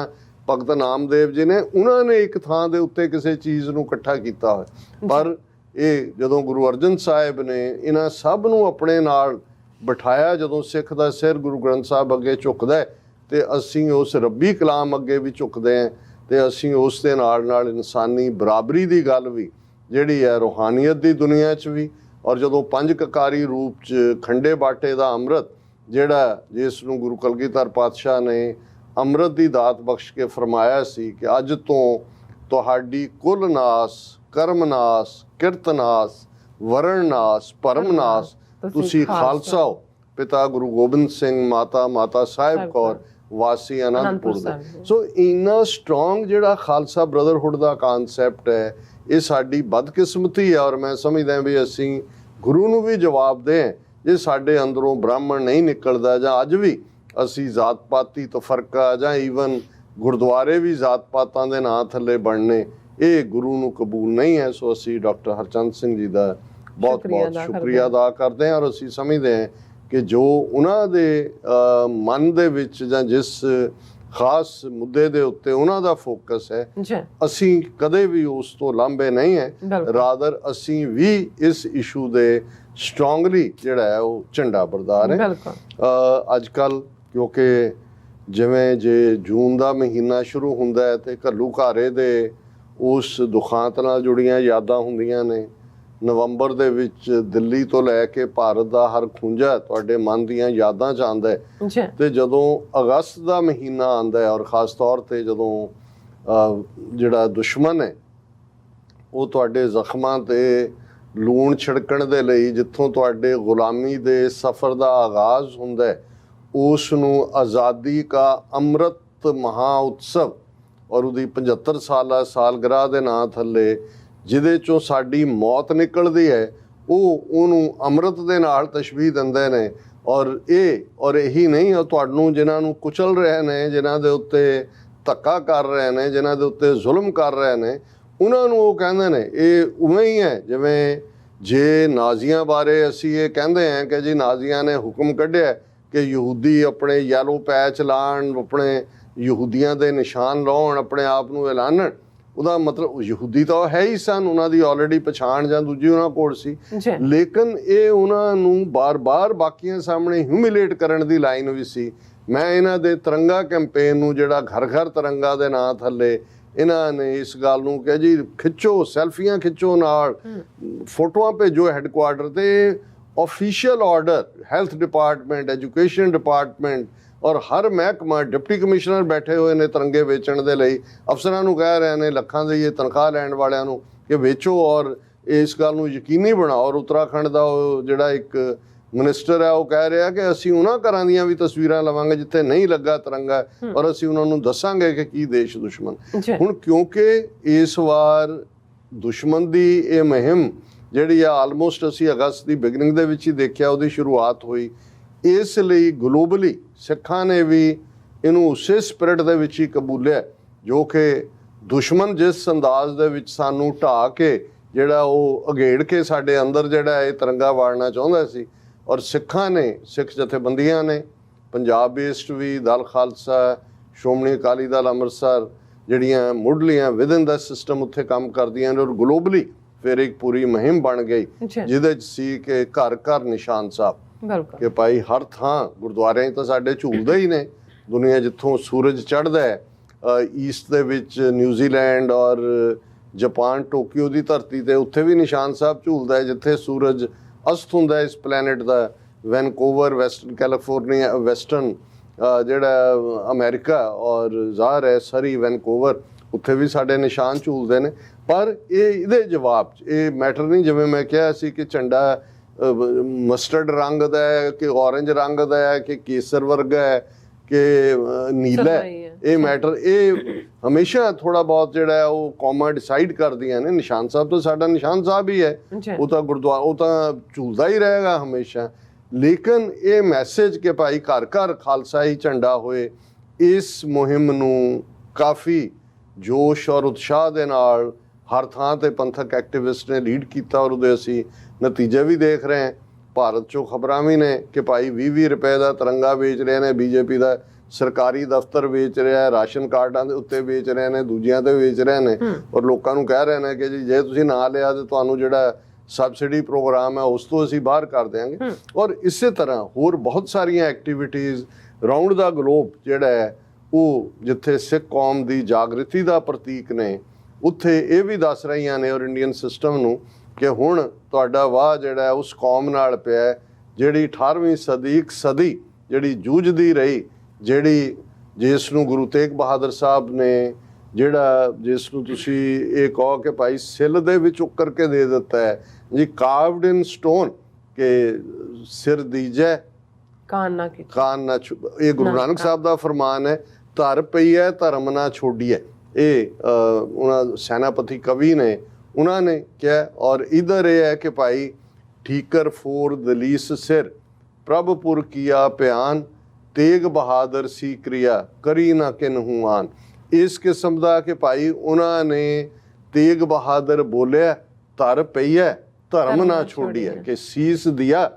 Speaker 2: ਭਗਤ ਨਾਮਦੇਵ ਜੀ ਨੇ ਉਹਨਾਂ ਨੇ ਇੱਕ ਥਾਂ ਦੇ ਉੱਤੇ ਕਿਸੇ ਚੀਜ਼ ਨੂੰ ਇਕੱਠਾ ਕੀਤਾ ਹੋਇਆ। ਪਰ ਇਹ ਜਦੋਂ ਗੁਰੂ ਅਰਜਨ ਸਾਹਿਬ ਨੇ ਇਹਨਾਂ ਸਭ ਨੂੰ ਆਪਣੇ ਨਾਲ ਬਿਠਾਇਆ, ਜਦੋਂ ਸਿੱਖ ਦਾ ਸਿਰ ਗੁਰੂ ਗ੍ਰੰਥ ਸਾਹਿਬ ਅੱਗੇ ਝੁਕਦਾ ਹੈ ਤੇ ਅਸੀਂ ਉਸ ਰੱਬੀ ਕਲਾਮ ਅੱਗੇ ਵੀ ਝੁਕਦੇ ਹਾਂ ਤੇ ਅਸੀਂ ਉਸ ਦੇ ਨਾਲ ਨਾਲ ਇਨਸਾਨੀ ਬਰਾਬਰੀ ਦੀ ਗੱਲ ਵੀ ਜਿਹੜੀ ਹੈ ਰੂਹਾਨੀਅਤ ਦੀ ਦੁਨੀਆ 'ਚ ਵੀ। ਔਰ ਜਦੋਂ ਪੰਜ ਕਕਾਰੀ ਰੂਪ 'ਚ ਖੰਡੇ ਬਾਟੇ ਦਾ ਅੰਮ੍ਰਿਤ ਜਿਹੜਾ ਜਿਸ ਨੂੰ ਗੁਰੂ ਕਲਗੀਧਰ ਪਾਤਸ਼ਾਹ ਨੇ ਅੰਮ੍ਰਿਤ ਦੀ ਦਾਤ ਬਖਸ਼ ਕੇ ਫਰਮਾਇਆ ਸੀ ਕਿ ਅੱਜ ਤੋਂ ਤੁਹਾਡੀ ਕੁਲ ਨਾਸ, ਕਰਮ ਨਾਸ, ਕਿਰਤ ਨਾਸ, ਵਰਣ ਨਾਸ, ਭਰਮ ਨਾਸ, ਤੁਸੀਂ ਖਾਲਸਾ ਹੋ। ਪਿਤਾ ਗੁਰੂ ਗੋਬਿੰਦ ਸਿੰਘ, ਮਾਤਾ ਸਾਹਿਬ ਕੌਰ, ਵਾਸੀ ਅਨੰਦਪੁਰ ਦੇ। ਸੋ ਇੰਨਾ ਸਟਰੋਂਗ ਜਿਹੜਾ ਖਾਲਸਾ ਬ੍ਰਦਰਹੁੱਡ ਦਾ ਕਾਨਸੈਪਟ ਹੈ, ਇਹ ਸਾਡੀ ਬਦਕਿਸਮਤੀ ਹੈ। ਔਰ ਮੈਂ ਸਮਝਦਾ ਵੀ ਅਸੀਂ ਗੁਰੂ ਨੂੰ ਵੀ ਜਵਾਬ ਦੇਂ ਜੇ ਸਾਡੇ ਅੰਦਰੋਂ ਬ੍ਰਾਹਮਣ ਨਹੀਂ ਨਿਕਲਦਾ, ਜਾਂ ਅੱਜ ਵੀ ਅਸੀਂ ਜ਼ਾਤ ਪਾਤੀ ਤਫਰਕਾ ਜਾਂ ਈਵਨ ਗੁਰਦੁਆਰੇ ਵੀ ਜ਼ਾਤ ਪਾਤਾਂ ਦੇ ਨਾਂ ਥੱਲੇ ਬਣਨੇ, ਇਹ ਗੁਰੂ ਨੂੰ ਕਬੂਲ ਨਹੀਂ ਹੈ। ਸੋ ਅਸੀਂ ਡਾਕਟਰ ਹਰਚੰਦ ਸਿੰਘ ਜੀ ਦਾ ਬਹੁਤ ਬਹੁਤ ਸ਼ੁਕਰੀਆ ਅਦਾ ਕਰਦੇ ਹਾਂ। ਔਰ ਅਸੀਂ ਸਮਝਦੇ ਹਾਂ ਕਿ ਜੋ ਉਹਨਾਂ ਦੇ ਮਨ ਦੇ ਵਿੱਚ ਜਾਂ ਜਿਸ ਖਾਸ ਮੁੱਦੇ ਦੇ ਉੱਤੇ ਉਹਨਾਂ ਦਾ ਫੋਕਸ ਹੈ, ਅਸੀਂ ਕਦੇ ਵੀ ਉਸ ਤੋਂ ਲਾਂਭੇ ਨਹੀਂ ਹੈ। ਰਾਦਰ ਅਸੀਂ ਵੀ ਇਸ ਇਸ਼ੂ ਦੇ ਸਟਰੋਂਗਲੀ ਜਿਹੜਾ ਹੈ ਉਹ ਝੰਡਾ ਬਰਦਾਰ ਹੈ। ਅੱਜ ਕੱਲ੍ਹ ਕਿਉਂਕਿ ਜਿਵੇਂ ਜੇ ਜੂਨ ਦਾ ਮਹੀਨਾ ਸ਼ੁਰੂ ਹੁੰਦਾ ਹੈ ਤੇ ਘੱਲੂਘਾਰੇ ਦੇ ਉਸ ਦੁਖਾਂਤ ਨਾਲ ਜੁੜੀਆਂ ਯਾਦਾਂ ਹੁੰਦੀਆਂ ਨੇ। ਨਵੰਬਰ ਦੇ ਵਿੱਚ ਦਿੱਲੀ ਤੋਂ ਲੈ ਕੇ ਭਾਰਤ ਦਾ ਹਰ ਖੂੰਜਾ ਤੁਹਾਡੇ ਮਨ ਦੀਆਂ ਯਾਦਾਂ 'ਚ ਆਉਂਦਾ ਹੈ। ਤੇ ਜਦੋਂ ਅਗਸਤ ਦਾ ਮਹੀਨਾ ਆਉਂਦਾ ਹੈ ਔਰ ਖ਼ਾਸ ਤੌਰ 'ਤੇ ਜਦੋਂ ਜਿਹੜਾ ਦੁਸ਼ਮਣ ਹੈ ਉਹ ਤੁਹਾਡੇ ਜ਼ਖਮਾਂ 'ਤੇ ਲੂਣ ਛਿੜਕਣ ਦੇ ਲਈ ਜਿੱਥੋਂ ਤੁਹਾਡੇ ਗੁਲਾਮੀ ਦੇ ਸਫ਼ਰ ਦਾ ਆਗਾਜ਼ ਹੁੰਦਾ ਹੈ, ਉਸ ਨੂੰ ਆਜ਼ਾਦੀ ਕਾ ਅੰਮ੍ਰਿਤ ਮਹਾ ਉਤਸਵ ਔਰ ਉਹਦੀ 75 ਸਾਲਾ ਸਾਲਗਿਰਾਹ ਦੇ ਨਾਂ ਥੱਲੇ ਜਿਹਦੇ 'ਚੋਂ ਸਾਡੀ ਮੌਤ ਨਿਕਲਦੀ ਹੈ, ਉਹਨੂੰ ਅੰਮ੍ਰਿਤ ਦੇ ਨਾਲ ਤਸ਼ਬੀਹ ਦਿੰਦੇ ਨੇ। ਔਰ ਇਹੀ ਨਹੀਂ, ਉਹ ਤੁਹਾਨੂੰ ਜਿਨ੍ਹਾਂ ਨੂੰ ਕੁਚਲ ਰਹੇ ਨੇ, ਜਿਨ੍ਹਾਂ ਦੇ ਉੱਤੇ ਧੱਕਾ ਕਰ ਰਹੇ ਨੇ, ਜਿਨ੍ਹਾਂ ਦੇ ਉੱਤੇ ਜ਼ੁਲਮ ਕਰ ਰਹੇ ਨੇ, ਉਹਨਾਂ ਨੂੰ ਉਹ ਕਹਿੰਦੇ ਨੇ ਇਹ ਉਵੇਂ ਹੀ ਹੈ ਜਿਵੇਂ ਜੇ ਨਾਜ਼ੀਆਂ ਬਾਰੇ ਅਸੀਂ ਇਹ ਕਹਿੰਦੇ ਹਾਂ ਕਿ ਜੀ ਨਾਜ਼ੀਆਂ ਨੇ ਹੁਕਮ ਕੱਢਿਆ ਕਿ ਯਹੂਦੀ ਆਪਣੇ ਯੈਲੋ ਪੈਚ ਲਾਉਣ, ਆਪਣੇ ਯਹੂਦੀਆਂ ਦੇ ਨਿਸ਼ਾਨ ਲਾਉਣ, ਆਪਣੇ ਆਪ ਨੂੰ ਐਲਾਨਣ। ਉਹਦਾ ਮਤਲਬ ਯਹੂਦੀ ਤਾਂ ਉਹ ਹੈ ਹੀ ਸਨ, ਉਹਨਾਂ ਦੀ ਆਲਰੇਡੀ ਪਛਾਣ ਜਾਂ ਦੂਜੀ ਉਹਨਾਂ ਕੋਲ ਸੀ, ਲੇਕਿਨ ਇਹ ਉਹਨਾਂ ਨੂੰ ਬਾਰ-ਬਾਰ ਬਾਕੀਆਂ ਸਾਹਮਣੇ ਹਿਊਮਿਲੇਟ ਕਰਨ ਦੀ ਲਾਈਨ ਵੀ ਸੀ। ਮੈਂ ਇਹਨਾਂ ਦੇ ਤਿਰੰਗਾ ਕੈਂਪੇਨ ਨੂੰ ਜਿਹੜਾ ਘਰ ਘਰ ਤਿਰੰਗਾ ਦੇ ਨਾਂ ਥੱਲੇ ਇਹਨਾਂ ਨੇ ਇਸ ਗੱਲ ਨੂੰ ਕਿਹਾ ਜੀ ਖਿੱਚੋ, ਸੈਲਫੀਆਂ ਖਿੱਚੋ ਨਾਲ, ਫੋਟੋਆਂ ਭੇਜੋ ਹੈੱਡਕੁਆਰਟਰ ਤੇ। Official order health department, education department ਔਰ ਹਰ ਮਹਿਕਮਾ, ਡਿਪਟੀ ਕਮਿਸ਼ਨਰ ਬੈਠੇ ਹੋਏ ਨੇ ਤਿਰੰਗੇ ਵੇਚਣ ਦੇ ਲਈ। ਅਫਸਰਾਂ ਨੂੰ ਕਹਿ ਰਹੇ ਨੇ, ਲੱਖਾਂ ਦੀ ਇਹ ਤਨਖਾਹ ਲੈਣ ਵਾਲਿਆਂ ਨੂੰ ਕਿ ਵੇਚੋ ਔਰ ਇਸ ਗੱਲ ਨੂੰ ਯਕੀਨੀ ਬਣਾਓ। ਔਰ ਉੱਤਰਾਖੰਡ ਦਾ ਉਹ ਜਿਹੜਾ ਇੱਕ ਮਿਨਿਸਟਰ ਹੈ ਉਹ ਕਹਿ ਰਿਹਾ ਕਿ ਅਸੀਂ ਉਹਨਾਂ ਘਰਾਂ ਦੀਆਂ ਵੀ ਤਸਵੀਰਾਂ ਲਵਾਂਗੇ ਜਿੱਥੇ ਨਹੀਂ ਲੱਗਾ ਤਿਰੰਗਾ, ਔਰ ਅਸੀਂ ਉਹਨਾਂ ਨੂੰ ਦੱਸਾਂਗੇ ਕਿ ਕੀ ਦੇਸ਼ ਦੁਸ਼ਮਣ। ਹੁਣ ਕਿਉਂਕਿ ਇਸ ਵਾਰ ਦੁਸ਼ਮਣ ਦੀ ਇਹ ਮੁਹਿੰਮ ਜਿਹੜੀ ਆ ਆਲਮੋਸਟ ਅਸੀਂ ਅਗਸਤ ਦੀ ਬਿਗਨਿੰਗ ਦੇ ਵਿੱਚ ਹੀ ਦੇਖਿਆ ਉਹਦੀ ਸ਼ੁਰੂਆਤ ਹੋਈ, ਇਸ ਲਈ ਗਲੋਬਲੀ ਸਿੱਖਾਂ ਨੇ ਵੀ ਇਹਨੂੰ ਉਸੇ ਸਪਿਰਿਟ ਦੇ ਵਿੱਚ ਹੀ ਕਬੂਲਿਆ ਜੋ ਕਿ ਦੁਸ਼ਮਣ ਜਿਸ ਅੰਦਾਜ਼ ਦੇ ਵਿੱਚ ਸਾਨੂੰ ਢਾਹ ਕੇ ਜਿਹੜਾ ਉਹ ਅਗੇੜ ਕੇ ਸਾਡੇ ਅੰਦਰ ਜਿਹੜਾ ਇਹ ਤਿਰੰਗਾ ਵਾੜਨਾ ਚਾਹੁੰਦਾ ਸੀ। ਔਰ ਸਿੱਖਾਂ ਨੇ, ਸਿੱਖ ਜਥੇਬੰਦੀਆਂ ਨੇ, ਪੰਜਾਬ ਬੇਸਡ ਵੀ, ਦਲ ਖਾਲਸਾ, ਸ਼੍ਰੋਮਣੀ ਅਕਾਲੀ ਦਲ ਅੰਮ੍ਰਿਤਸਰ, ਜਿਹੜੀਆਂ ਮੁੱਢਲੀਆਂ ਵਿਦਨ ਦਾ ਸਿਸਟਮ ਉੱਥੇ ਕੰਮ ਕਰਦੀਆਂ ਨੇ, ਔਰ ਗਲੋਬਲੀ ਫਿਰ ਇੱਕ ਪੂਰੀ ਮੁਹਿੰਮ ਬਣ ਗਈ ਜਿਹਦੇ 'ਚ ਸੀ ਕਿ ਘਰ ਘਰ ਨਿਸ਼ਾਨ ਸਾਹਿਬ,
Speaker 1: ਬਿਲਕੁਲ
Speaker 2: ਕਿ ਭਾਈ ਹਰ ਥਾਂ ਗੁਰਦੁਆਰਿਆਂ 'ਚ ਤਾਂ ਸਾਡੇ ਝੂਲਦੇ ਹੀ ਨੇ। ਦੁਨੀਆ ਜਿੱਥੋਂ ਸੂਰਜ ਚੜ੍ਹਦਾ ਹੈ, ਈਸਟ ਦੇ ਵਿੱਚ ਨਿਊਜ਼ੀਲੈਂਡ ਔਰ ਜਾਪਾਨ ਟੋਕੀਓ ਦੀ ਧਰਤੀ ਤੇ ਉੱਥੇ ਵੀ ਨਿਸ਼ਾਨ ਸਾਹਿਬ ਝੂਲਦਾ ਹੈ। ਜਿੱਥੇ ਸੂਰਜ ਅਸਤ ਹੁੰਦਾ ਇਸ ਪਲੈਨਟ ਦਾ, ਵੈਨਕੂਵਰ, ਵੈਸਟਰਨ ਕੈਲੀਫੋਰਨੀਆ, ਵੈਸਟਰਨ ਜਿਹੜਾ ਅਮਰੀਕਾ ਔਰ ਜ਼ਾਹਰ ਹੈ ਸਰੀ ਵੈਨਕੂਵਰ, ਉੱਥੇ ਵੀ ਸਾਡੇ ਨਿਸ਼ਾਨ ਝੂਲਦੇ ਨੇ। ਪਰ ਇਹਦੇ ਜਵਾਬ 'ਚ ਇਹ ਮੈਟਰ ਨਹੀਂ, ਜਿਵੇਂ ਮੈਂ ਕਿਹਾ ਸੀ ਕਿ ਝੰਡਾ ਮਸਟਰਡ ਰੰਗ ਦਾ ਹੈ ਕਿ ਔਰੰਜ ਰੰਗ ਦਾ ਹੈ ਕਿ ਕੇਸਰ ਵਰਗਾ ਹੈ ਕਿ ਨੀਲਾ ਹੈ, ਇਹ ਮੈਟਰ ਇਹ ਹਮੇਸ਼ਾ ਥੋੜਾ ਬਹੁਤ ਜਿਹੜਾ ਹੈ ਉਹ ਕੌਮਾਂ ਡਿਸਾਈਡ ਕਰਦੀਆਂ ਨੇ। ਨਿਸ਼ਾਨ ਸਾਹਿਬ ਤਾਂ ਸਾਡਾ ਨਿਸ਼ਾਨ ਸਾਹਿਬ ਹੀ ਹੈ, ਉਹ ਤਾਂ ਗੁਰਦੁਆਰਾ ਉਹ ਤਾਂ ਝੂਲਦਾ ਹੀ ਰਹੇਗਾ ਹਮੇਸ਼ਾ। ਲੇਕਿਨ ਇਹ ਮੈਸੇਜ ਕਿ ਭਾਈ ਘਰ ਘਰ ਖਾਲਸਾ ਹੀ ਝੰਡਾ ਹੋਏ, ਇਸ ਮੁਹਿੰਮ ਨੂੰ ਕਾਫੀ ਜੋਸ਼ ਔਰ ਉਤਸ਼ਾਹ ਦੇ ਨਾਲ ਹਰ ਥਾਂ ਤੇ ਪੰਥਕ ਐਕਟਿਵਿਸਟ ਨੇ ਲੀਡ ਕੀਤਾ, ਔਰ ਉਹਦੇ ਅਸੀਂ ਨਤੀਜੇ ਵੀ ਦੇਖ ਰਹੇ ਹਾਂ। ਭਾਰਤ 'ਚੋਂ ਖਬਰਾਂ ਵੀ ਨੇ ਕਿ ਭਾਈ 20-20 ਰੁਪਏ ਦਾ ਤਿਰੰਗਾ ਵੇਚ ਰਹੇ ਨੇ, ਬੀਜੇਪੀ ਦਾ ਸਰਕਾਰੀ ਦਫ਼ਤਰ ਵੇਚ ਰਿਹਾ, ਰਾਸ਼ਨ ਕਾਰਡਾਂ ਦੇ ਉੱਤੇ ਵੇਚ ਰਹੇ ਨੇ, ਦੂਜਿਆਂ ਤੇ ਵੇਚ ਰਹੇ ਨੇ, ਔਰ ਲੋਕਾਂ ਨੂੰ ਕਹਿ ਰਹੇ ਨੇ ਕਿ ਜੀ ਜੇ ਤੁਸੀਂ ਨਾ ਲਿਆ ਤਾਂ ਤੁਹਾਨੂੰ ਜਿਹੜਾ ਸਬਸਿਡੀ ਪ੍ਰੋਗਰਾਮ ਹੈ ਉਸ ਤੋਂ ਅਸੀਂ ਬਾਹਰ ਕਰ ਦਿਆਂਗੇ। ਔਰ ਇਸੇ ਤਰ੍ਹਾਂ ਹੋਰ ਬਹੁਤ ਸਾਰੀਆਂ ਐਕਟੀਵਿਟੀਜ਼ ਰਾਊਂਡ ਦਾ ਗਲੋਬ ਜਿਹੜਾ ਹੈ ਉਹ ਜਿੱਥੇ ਸਿੱਖ ਕੌਮ ਦੀ ਜਾਗ੍ਰਿਤੀ ਦਾ ਪ੍ਰਤੀਕ ਨੇ, ਉੱਥੇ ਇਹ ਵੀ ਦੱਸ ਰਹੀਆਂ ਨੇ ਔਰ ਇੰਡੀਅਨ ਸਿਸਟਮ ਨੂੰ ਕਿ ਹੁਣ ਤੁਹਾਡਾ ਵਾਹ ਜਿਹੜਾ ਉਸ ਕੌਮ ਨਾਲ ਪਿਆ ਜਿਹੜੀ 18ਵੀਂ ਸਦੀ, ਇੱਕ ਸਦੀ ਜਿਹੜੀ ਜੂਝਦੀ ਰਹੀ, ਜਿਹੜੀ ਜਿਸ ਨੂੰ ਗੁਰੂ ਤੇਗ ਬਹਾਦਰ ਸਾਹਿਬ ਨੇ ਜਿਹੜਾ ਜਿਸ ਨੂੰ ਤੁਸੀਂ ਇਹ ਕਹੋ ਕਿ ਭਾਈ ਸਿੱਲ ਦੇ ਵਿੱਚ ਉੱਕਰ ਕੇ ਦੇ ਦਿੱਤਾ ਹੈ ਜੀ, ਕਾਰਵਡ ਇਨ ਸਟੋਨ ਕਿ ਸਿਰ ਦੀਜੈ ਕਾਨ ਨਾ ਇਹ ਗੁਰੂ ਨਾਨਕ ਸਾਹਿਬ ਦਾ ਫਰਮਾਨ ਹੈ। ਧਰ ਪਈ ਹੈ ਧਰਮ ਨਾ ਛੋਡੀਏ, ਇਹ ਉਹਨਾਂ ਸੈਨਾਪਤੀ ਕਵੀ ਨੇ ਉਹਨਾਂ ਨੇ ਕਿਹਾ। ਔਰ ਇਧਰ ਇਹ ਹੈ ਕਿ ਭਾਈ ਠੀਕਰ ਫੋਰ ਦਲੀਸ ਸਿਰ ਪ੍ਰਭਪੁਰ ਕੀਆ ਪਿਆਨ, ਤੇਗ ਬਹਾਦਰ ਸੀ ਕ੍ਰਿਆ ਕਰੀ ਨਾ ਕਿਨਹੂ ਆਨ। ਇਸ ਕਿਸਮ ਦਾ ਕਿ ਭਾਈ ਉਹਨਾਂ ਨੇ ਤੇਗ ਬਹਾਦਰ ਬੋਲਿਆ ਧਰ ਪਈ ਹੈ ਧਰਮ ਨਾ ਛੋਡੀਏ, ਕਿ ਸੀਸ ਦਿਆ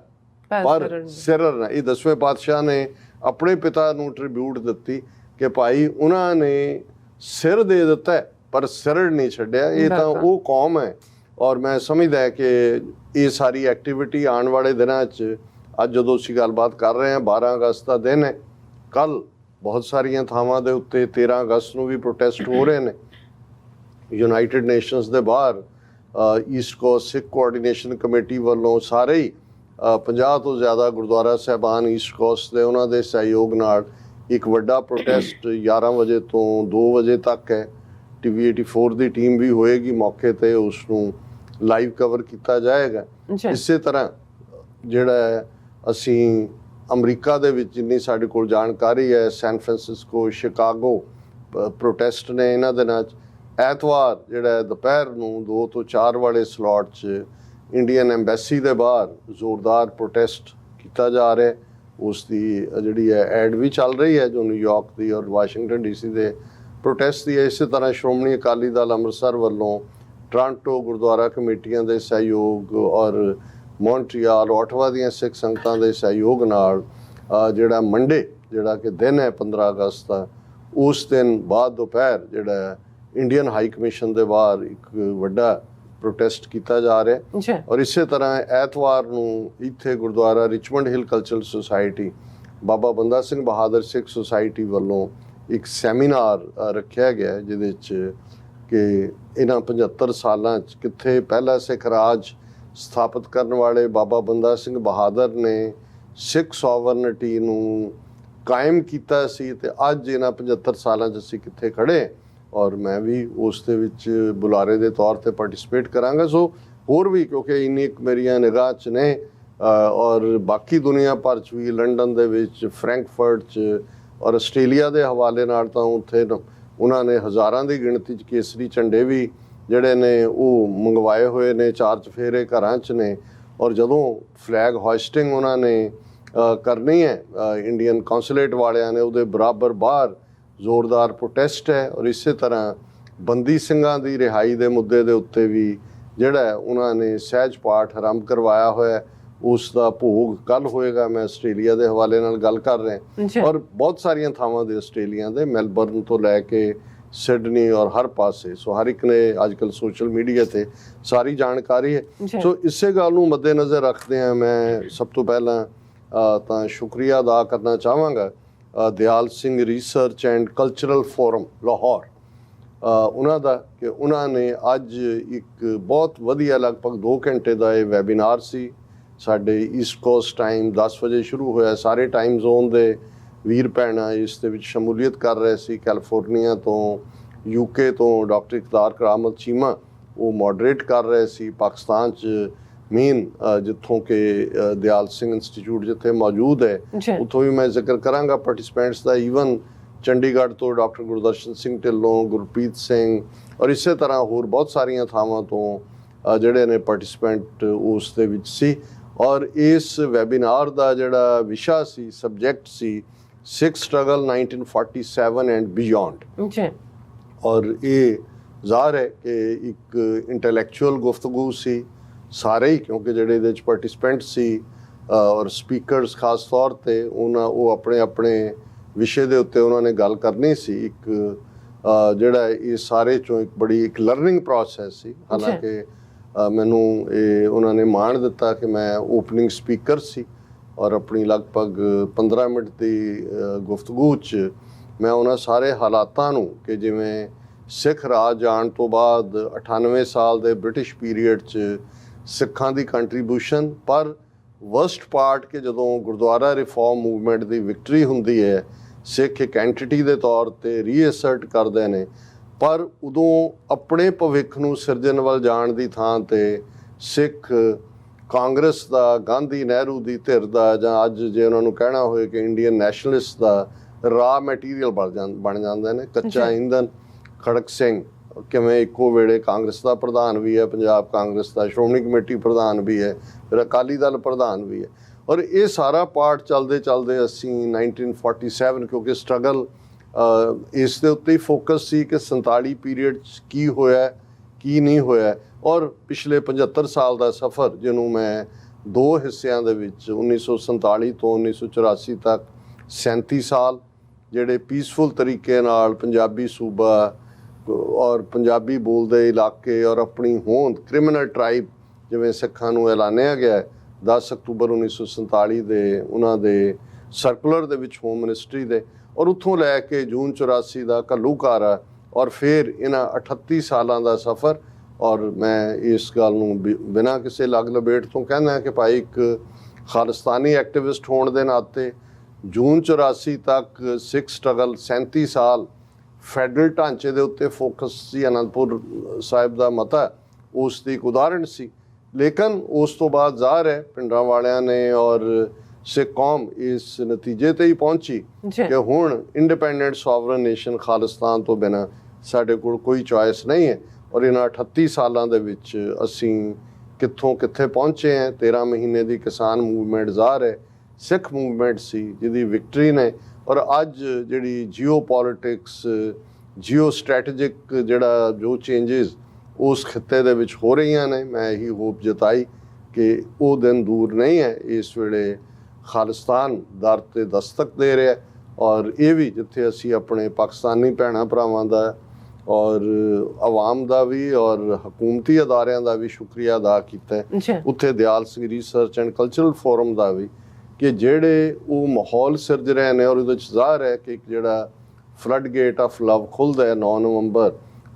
Speaker 2: ਪਰ ਸਿਰ ਨਾ। ਇਹ 10ਵੇਂ ਪਾਤਸ਼ਾਹ ਨੇ ਆਪਣੇ ਪਿਤਾ ਨੂੰ ਟ੍ਰਿਬਿਊਟ ਦਿੱਤੀ ਕਿ ਭਾਈ ਉਹਨਾਂ ਨੇ ਸਿਰ ਦੇ ਦਿੱਤਾ ਪਰ ਸਿਰ ਨਹੀਂ ਛੱਡਿਆ। ਇਹ ਤਾਂ ਉਹ ਕੌਮ ਹੈ। ਔਰ ਮੈਂ ਸਮਝਦਾ ਕਿ ਇਹ ਸਾਰੀ ਐਕਟੀਵਿਟੀ ਆਉਣ ਵਾਲੇ ਦਿਨਾਂ 'ਚ, ਅੱਜ ਜਦੋਂ ਅਸੀਂ ਗੱਲਬਾਤ ਕਰ ਰਹੇ ਹਾਂ 12 ਅਗਸਤ ਦਾ ਦਿਨ ਹੈ, ਕੱਲ੍ਹ ਬਹੁਤ ਸਾਰੀਆਂ ਥਾਵਾਂ ਦੇ ਉੱਤੇ 13 ਅਗਸਤ ਨੂੰ ਵੀ ਪ੍ਰੋਟੈਸਟ ਹੋ ਰਹੇ ਨੇ। ਯੂਨਾਈਟਿਡ ਨੇਸ਼ਨਸ ਦੇ ਬਾਹਰ ਈਸਟ ਕੋਸਟ ਸਿੱਖ ਕੋਆਰਡੀਨੇਸ਼ਨ ਕਮੇਟੀ ਵੱਲੋਂ ਸਾਰੇ ਹੀ 50 ਤੋਂ ਜ਼ਿਆਦਾ ਗੁਰਦੁਆਰਾ ਸਾਹਿਬਾਨ ਈਸਟ ਕੋਸਟ ਦੇ ਉਹਨਾਂ ਦੇ ਸਹਿਯੋਗ ਨਾਲ ਇੱਕ ਵੱਡਾ ਪ੍ਰੋਟੈਸਟ 11 ਵਜੇ ਤੋਂ 2 ਵਜੇ ਤੱਕ ਹੈ। TV 84 ਦੀ ਟੀਮ ਵੀ ਹੋਏਗੀ ਮੌਕੇ ਤੇ, ਉਸ ਨੂੰ ਲਾਈਵ ਕਵਰ ਕੀਤਾ ਜਾਏਗਾ। ਇਸੇ ਤਰ੍ਹਾਂ ਜਿਹੜਾ ਅਸੀਂ ਅਮਰੀਕਾ ਦੇ ਵਿੱਚ ਜਿੰਨੀ ਸਾਡੇ ਕੋਲ ਜਾਣਕਾਰੀ ਹੈ, ਸੈਨ ਫਰਾਂਸਿਸਕੋ, ਸ਼ਿਕਾਗੋ ਪ੍ਰੋਟੈਸਟ ਨੇ ਇਹਨਾਂ ਦਿਨਾਂ 'ਚ। ਐਤਵਾਰ ਜਿਹੜਾ ਦੁਪਹਿਰ ਨੂੰ 2 ਤੋਂ 4 ਵਾਲੇ ਸਲੋਟ 'ਚ ਇੰਡੀਅਨ ਐਮਬੈਸੀ ਦੇ ਬਾਹਰ ਜ਼ੋਰਦਾਰ ਪ੍ਰੋਟੈਸਟ ਕੀਤਾ ਜਾ ਰਿਹਾ। ਉਸ ਦੀ ਜਿਹੜੀ ਹੈ ਐਡ ਵੀ ਚੱਲ ਰਹੀ ਹੈ ਜੋ ਨਿਊਯਾਰਕ ਦੀ ਔਰ ਵਾਸ਼ਿੰਗਟਨ DC ਦੇ ਪ੍ਰੋਟੈਸਟ ਦੀ ਹੈ। ਇਸੇ ਤਰ੍ਹਾਂ ਸ਼੍ਰੋਮਣੀ ਅਕਾਲੀ ਦਲ ਅੰਮ੍ਰਿਤਸਰ ਵੱਲੋਂ ਟੋਰਾਂਟੋ ਗੁਰਦੁਆਰਾ ਕਮੇਟੀਆਂ ਦੇ ਸਹਿਯੋਗ ਔਰ ਮੌਂਟਰੀਆਲ, ਓਟਵਾ ਦੀਆਂ ਸਿੱਖ ਸੰਗਤਾਂ ਦੇ ਸਹਿਯੋਗ ਨਾਲ ਜਿਹੜਾ ਮੰਡੇ ਜਿਹੜਾ ਕਿ ਦਿਨ ਹੈ 15 ਅਗਸਤ ਦਾ, ਉਸ ਦਿਨ ਬਾਅਦ ਦੁਪਹਿਰ ਜਿਹੜਾ ਇੰਡੀਅਨ ਹਾਈ ਕਮਿਸ਼ਨ ਦੇ ਬਾਹਰ ਇੱਕ ਵੱਡਾ ਪ੍ਰੋਟੈਸਟ ਕੀਤਾ ਜਾ ਰਿਹਾ। ਔਰ ਇਸੇ ਤਰ੍ਹਾਂ ਐਤਵਾਰ ਨੂੰ ਇੱਥੇ ਗੁਰਦੁਆਰਾ ਰਿਚਮੰਡ ਹਿਲ ਕਲਚਰਲ ਸੁਸਾਇਟੀ, ਬਾਬਾ ਬੰਦਾ ਸਿੰਘ ਬਹਾਦਰ ਸਿੱਖ ਸੁਸਾਇਟੀ ਵੱਲੋਂ ਇੱਕ ਸੈਮੀਨਾਰ ਰੱਖਿਆ ਗਿਆ ਜਿਹਦੇ 'ਚ ਕਿ ਇਹਨਾਂ 75 ਸਾਲਾਂ 'ਚ ਕਿੱਥੇ ਪਹਿਲਾ ਸਿੱਖ ਰਾਜ ਸਥਾਪਿਤ ਕਰਨ ਵਾਲੇ ਬਾਬਾ ਬੰਦਾ ਸਿੰਘ ਬਹਾਦਰ ਨੇ ਸਿੱਖ ਸੋਵਰਨਿਟੀ ਨੂੰ ਕਾਇਮ ਕੀਤਾ ਸੀ, ਤੇ ਅੱਜ ਇਹਨਾਂ 75 ਸਾਲਾਂ 'ਚ ਅਸੀਂ ਕਿੱਥੇ ਖੜੇ। ਔਰ ਮੈਂ ਵੀ ਉਸ ਦੇ ਵਿੱਚ ਬੁਲਾਰੇ ਦੇ ਤੌਰ ਤੇ ਪਾਰਟਿਸਿਪੇਟ ਕਰਾਂਗਾ। ਸੋ ਹੋਰ ਵੀ ਕਿਉਂਕਿ ਇੰਨੀ ਇੱਕ ਮੇਰੀਆਂ ਨਿਗਾਹ 'ਚ ਨੇ ਔਰ ਬਾਕੀ ਦੁਨੀਆ ਭਰ 'ਚ ਵੀ, ਲੰਡਨ ਦੇ ਵਿੱਚ, ਫਰੈਂਕਫਰਟ 'ਚ ਔਰ ਆਸਟ੍ਰੇਲੀਆ ਦੇ ਹਵਾਲੇ ਨਾਲ ਤਾਂ ਉੱਥੇ ਉਹਨਾਂ ਨੇ ਹਜ਼ਾਰਾਂ ਦੀ ਗਿਣਤੀ 'ਚ ਕੇਸਰੀ ਝੰਡੇ ਵੀ ਜਿਹੜੇ ਨੇ ਉਹ ਮੰਗਵਾਏ ਹੋਏ ਨੇ, 4 ਚੁਫੇਰੇ ਘਰਾਂ 'ਚ ਨੇ। ਔਰ ਜਦੋਂ ਫਲੈਗ ਹੋਇਸਟਿੰਗ ਉਹਨਾਂ ਨੇ ਕਰਨੀ ਹੈ ਇੰਡੀਅਨ ਕੌਂਸੂਲੇਟ ਵਾਲਿਆਂ ਨੇ, ਉਹਦੇ ਬਰਾਬਰ ਬਾਹਰ ਜ਼ੋਰਦਾਰ ਪ੍ਰੋਟੈਸਟ ਹੈ। ਔਰ ਇਸੇ ਤਰ੍ਹਾਂ ਬੰਦੀ ਸਿੰਘਾਂ ਦੀ ਰਿਹਾਈ ਦੇ ਮੁੱਦੇ ਦੇ ਉੱਤੇ ਵੀ ਜਿਹੜਾ ਉਹਨਾਂ ਨੇ ਸਹਿਜ ਪਾਠ ਆਰੰਭ ਕਰਵਾਇਆ ਹੋਇਆ, ਉਸ ਦਾ ਭੋਗ ਕੱਲ੍ਹ ਹੋਏਗਾ। ਮੈਂ ਆਸਟ੍ਰੇਲੀਆ ਦੇ ਹਵਾਲੇ ਨਾਲ ਗੱਲ ਕਰ ਰਿਹਾ ਔਰ ਬਹੁਤ ਸਾਰੀਆਂ ਥਾਵਾਂ ਦੇ ਆਸਟ੍ਰੇਲੀਆ ਦੇ, ਮੈਲਬਰਨ ਤੋਂ ਲੈ ਕੇ ਸਿਡਨੀ ਔਰ ਹਰ ਪਾਸੇ। ਸੋ ਹਰ ਇੱਕ ਨੇ ਅੱਜ ਕੱਲ੍ਹ ਸੋਸ਼ਲ ਮੀਡੀਆ ਤੇ ਸਾਰੀ ਜਾਣਕਾਰੀ ਹੈ। ਸੋ ਇਸੇ ਗੱਲ ਨੂੰ ਮੱਦੇਨਜ਼ਰ ਰੱਖਦੇ ਹਾਂ ਮੈਂ ਸਭ ਤੋਂ ਪਹਿਲਾਂ ਤਾਂ ਸ਼ੁਕਰੀਆ ਅਦਾ ਕਰਨਾ ਚਾਹਾਂਗਾ Dyal Singh research and cultural forum Lahore ਉਹਨਾਂ ਦਾ, ਕਿ ਉਹਨਾਂ ਨੇ ਅੱਜ ਇੱਕ ਬਹੁਤ ਵਧੀਆ ਲਗਭਗ 2 ਘੰਟੇ ਦਾ ਇਹ ਵੈਬੀਨਾਰ ਸੀ। ਸਾਡੇ ਈਸਟ ਕੋਸਟ ਟਾਈਮ 10 ਵਜੇ ਸ਼ੁਰੂ ਹੋਇਆ। ਸਾਰੇ ਟਾਈਮ ਜ਼ੋਨ ਦੇ ਵੀਰ ਭੈਣਾਂ ਇਸ ਦੇ ਵਿੱਚ ਸ਼ਮੂਲੀਅਤ ਕਰ ਰਹੇ ਸੀ। ਕੈਲੀਫੋਰਨੀਆ ਤੋਂ, UK ਤੋਂ ਡਾਕਟਰ ਇਕਤਾਰ ਕਰਾਮਤ ਚੀਮਾ ਉਹ ਮੋਡਰੇਟ ਕਰ ਰਹੇ ਸੀ। ਪਾਕਿਸਤਾਨ 'ਚ ਮੇਨ ਜਿੱਥੋਂ ਕਿ ਦਿਆਲ ਸਿੰਘ ਇੰਸਟੀਚਿਊਟ ਜਿੱਥੇ ਮੌਜੂਦ ਹੈ ਉੱਥੋਂ ਵੀ ਮੈਂ ਜ਼ਿਕਰ ਕਰਾਂਗਾ ਪਾਰਟਿਸਪੈਂਟਸ ਦਾ। ਈਵਨ ਚੰਡੀਗੜ੍ਹ ਤੋਂ ਡਾਕਟਰ ਗੁਰਦਰਸ਼ਨ ਸਿੰਘ ਢਿੱਲੋਂ, ਗੁਰਪ੍ਰੀਤ ਸਿੰਘ ਔਰ ਇਸੇ ਤਰ੍ਹਾਂ ਹੋਰ ਬਹੁਤ ਸਾਰੀਆਂ ਥਾਵਾਂ ਤੋਂ ਜਿਹੜੇ ਨੇ ਪਾਰਟਿਸਪੈਂਟ ਉਸ ਦੇ ਵਿੱਚ ਸੀ। ਔਰ ਇਸ ਵੈਬੀਨਾਰ ਦਾ ਜਿਹੜਾ ਵਿਸ਼ਾ ਸੀ, ਸਬਜੈਕਟ ਸੀ, ਸਿੱਖ ਸਟਰਗਲ 1947 ਐਂਡ ਬਿਯੋਂਡ। ਔਰ ਇਹ ਜ਼ਾਹਰ ਹੈ ਕਿ ਇੱਕ ਇੰਟੈਲੈਕਚੁਅਲ ਗੁਫ਼ਤਗੂ ਸੀ ਸਾਰੇ ਹੀ, ਕਿਉਂਕਿ ਜਿਹੜੇ ਇਹਦੇ 'ਚ ਪਾਰਟਿਸਪੈਂਟ ਸੀ ਔਰ ਸਪੀਕਰਸ ਖਾਸ ਤੌਰ 'ਤੇ ਉਹ ਆਪਣੇ ਆਪਣੇ ਵਿਸ਼ੇ ਦੇ ਉੱਤੇ ਉਹਨਾਂ ਨੇ ਗੱਲ ਕਰਨੀ ਸੀ। ਇੱਕ ਜਿਹੜਾ ਇਹ ਸਾਰੇ 'ਚੋਂ ਇੱਕ ਲਰਨਿੰਗ ਪ੍ਰੋਸੈਸ ਸੀ। ਹਾਲਾਂਕਿ ਮੈਨੂੰ ਇਹ ਉਹਨਾਂ ਨੇ ਮਾਣ ਦਿੱਤਾ ਕਿ ਮੈਂ ਓਪਨਿੰਗ ਸਪੀਕਰ ਸੀ ਔਰ ਆਪਣੀ ਲਗਭਗ 15 ਮਿੰਟ ਦੀ ਗੁਫ਼ਤਗੂ 'ਚ ਮੈਂ ਉਹਨਾਂ ਸਾਰੇ ਹਾਲਾਤਾਂ ਨੂੰ, ਕਿ ਜਿਵੇਂ ਸਿੱਖ ਰਾਜ ਆਉਣ ਤੋਂ ਬਾਅਦ 98 ਸਾਲ ਦੇ ਬ੍ਰਿਟਿਸ਼ ਪੀਰੀਅਡ 'ਚ ਸਿੱਖਾਂ ਦੀ ਕੰਟਰੀਬਿਊਸ਼ਨ, ਪਰ ਵਰਸਟ ਪਾਰਟ ਕਿ ਜਦੋਂ ਗੁਰਦੁਆਰਾ ਰਿਫਾਰਮ ਮੂਵਮੈਂਟ ਦੀ ਵਿਕਟਰੀ ਹੁੰਦੀ ਹੈ, ਸਿੱਖ ਇੱਕ ਐਂਟੀਟੀ ਦੇ ਤੌਰ 'ਤੇ ਰੀਅਸਰਟ ਕਰਦੇ ਨੇ, ਪਰ ਉਦੋਂ ਆਪਣੇ ਭਵਿੱਖ ਨੂੰ ਸਿਰਜਣ ਵੱਲ ਜਾਣ ਦੀ ਥਾਂ 'ਤੇ ਸਿੱਖ ਕਾਂਗਰਸ ਦਾ, ਗਾਂਧੀ ਨਹਿਰੂ ਦੀ ਧਿਰ ਦਾ, ਜਾਂ ਅੱਜ ਜੇ ਉਹਨਾਂ ਨੂੰ ਕਹਿਣਾ ਹੋਏ ਕਿ ਇੰਡੀਅਨ ਨੈਸ਼ਨਲਿਸਟ ਦਾ ਰਾ ਮਟੀਰੀਅਲ ਬਣ ਜਾਂਦੇ ਨੇ। ਕੱਚਾ ਇੰਧਨ ਖੜਕ ਸਿੰਘ ਕਿਵੇਂ ਇੱਕੋ ਵੇਲੇ ਕਾਂਗਰਸ ਦਾ ਪ੍ਰਧਾਨ ਵੀ ਹੈ, ਪੰਜਾਬ ਕਾਂਗਰਸ ਦਾ ਸ਼੍ਰੋਮਣੀ ਕਮੇਟੀ ਪ੍ਰਧਾਨ ਵੀ ਹੈ, ਫਿਰ ਅਕਾਲੀ ਦਲ ਪ੍ਰਧਾਨ ਵੀ ਹੈ। ਔਰ ਇਹ ਸਾਰਾ ਪਾਰਟ ਚੱਲਦੇ ਚੱਲਦੇ ਅਸੀਂ 1947, ਕਿਉਂਕਿ ਸਟਰਗਲ ਇਸ ਦੇ ਉੱਤੇ ਹੀ ਫੋਕਸ ਸੀ ਕਿ 47 ਪੀਰੀਅਡ 'ਚ ਕੀ ਹੋਇਆ ਕੀ ਨਹੀਂ ਹੋਇਆ, ਔਰ ਪਿਛਲੇ 75 ਸਾਲ ਦਾ ਸਫ਼ਰ ਜਿਹਨੂੰ ਮੈਂ 2 ਹਿੱਸਿਆਂ ਦੇ ਵਿੱਚ 1947 ਤੋਂ 1984 ਤੱਕ 37 ਸਾਲ ਜਿਹੜੇ ਪੀਸਫੁਲ ਤਰੀਕੇ ਨਾਲ ਪੰਜਾਬੀ ਸੂਬਾ ਔਰ ਪੰਜਾਬੀ ਬੋਲਦੇ ਇਲਾਕੇ ਔਰ ਆਪਣੀ ਹੋਂਦ ਕ੍ਰਿਮੀਨਲ ਟਰਾਈਬ ਜਿਵੇਂ ਸਿੱਖਾਂ ਨੂੰ ਐਲਾਨਿਆ ਗਿਆ 10 ਅਕਤੂਬਰ 1947 ਦੇ ਉਹਨਾਂ ਦੇ ਸਰਕੂਲਰ ਦੇ ਵਿੱਚ ਹੋਮ ਮਿਨਿਸਟਰੀ ਦੇ, ਔਰ ਉੱਥੋਂ ਲੈ ਕੇ ਜੂਨ 84 ਦਾ ਘੱਲੂਘਾਰਾ, ਔਰ ਫਿਰ ਇਹਨਾਂ 38 ਸਾਲਾਂ ਦਾ ਸਫ਼ਰ। ਔਰ ਮੈਂ ਇਸ ਗੱਲ ਨੂੰ ਬਿਨਾਂ ਕਿਸੇ ਲੱਗ ਲਬੇਟ ਤੋਂ ਕਹਿੰਦਾ ਕਿ ਭਾਈ ਇੱਕ ਖਾਲਿਸਤਾਨੀ ਐਕਟਿਵਿਸਟ ਹੋਣ ਦੇ ਨਾਤੇ ਜੂਨ 84 ਤੱਕ ਸਿੱਖ ਸਟਰਗਲ 37 ਸਾਲ ਫੈਡਰਲ ਢਾਂਚੇ ਦੇ ਉੱਤੇ ਫੋਕਸ ਸੀ। ਅਨੰਦਪੁਰ ਸਾਹਿਬ ਦਾ ਮਤਾ ਉਸ ਦੀ ਇੱਕ ਉਦਾਹਰਣ ਸੀ, ਲੇਕਿਨ ਉਸ ਤੋਂ ਬਾਅਦ ਜ਼ਾਹਰ ਹੈ ਪਿੰਡਾਂ ਵਾਲਿਆਂ ਨੇ ਔਰ ਸਿੱਖ ਕੌਮ ਇਸ ਨਤੀਜੇ ਤੇ ਹੀ ਪਹੁੰਚੀ ਕਿ ਹੁਣ ਇੰਡੀਪੈਂਡੈਂਟ ਸੋਵਰਨ ਨੇਸ਼ਨ ਖਾਲਿਸਤਾਨ ਤੋਂ ਬਿਨਾਂ ਸਾਡੇ ਕੋਲ ਕੋਈ ਚੋਇਸ ਨਹੀਂ ਹੈ। ਔਰ ਇਹਨਾਂ 38 ਸਾਲਾਂ ਦੇ ਵਿੱਚ ਅਸੀਂ ਕਿੱਥੋਂ ਕਿੱਥੇ ਪਹੁੰਚੇ ਹਾਂ। 13 ਮਹੀਨੇ ਦੀ ਕਿਸਾਨ ਮੂਵਮੈਂਟ ਜ਼ਾਹਰ ਹੈ ਸਿੱਖ ਮੂਵਮੈਂਟ ਸੀ ਜਿਹਦੀ ਵਿਕਟਰੀ ਨੇ, ਔਰ ਅੱਜ ਜਿਹੜੀ ਜੀਓ ਪੋਲੀਟਿਕਸ, ਜੀਓ ਸਟ੍ਰੈਟੇਜਿਕ ਜਿਹੜਾ ਜੋ ਚੇਂਜਿਸ ਉਸ ਖਿੱਤੇ ਦੇ ਵਿੱਚ ਹੋ ਰਹੀਆਂ ਨੇ, ਮੈਂ ਇਹੀ ਹੋਪ ਜਤਾਈ ਕਿ ਉਹ ਦਿਨ ਦੂਰ ਨਹੀਂ ਹੈ। ਇਸ ਵੇਲੇ ਖਾਲਿਸਤਾਨ ਦਰ 'ਤੇ ਦਸਤਕ ਦੇ ਰਿਹਾ, ਔਰ ਇਹ ਵੀ ਜਿੱਥੇ ਅਸੀਂ ਆਪਣੇ ਪਾਕਿਸਤਾਨੀ ਭੈਣਾਂ ਭਰਾਵਾਂ ਦਾ ਔਰ ਆਵਾਮ ਦਾ ਵੀ ਔਰ ਹਕੂਮਤੀ ਅਦਾਰਿਆਂ ਦਾ ਵੀ ਸ਼ੁਕਰੀਆ ਅਦਾ ਕੀਤਾ, ਉੱਥੇ Dyal Singh research and cultural forum ਦਾ ਵੀ, ਕਿ ਜਿਹੜੇ ਉਹ ਮਾਹੌਲ ਸਿਰਜ ਰਹੇ ਨੇ। ਔਰ ਉਹਦੇ 'ਚ ਜ਼ਾਹਰ ਹੈ ਕਿ ਇੱਕ ਜਿਹੜਾ ਫਲੱਡ ਗੇਟ ਆਫ ਲਵ ਖੁੱਲ੍ਹਦਾ ਹੈ 9 ਨਵੰਬਰ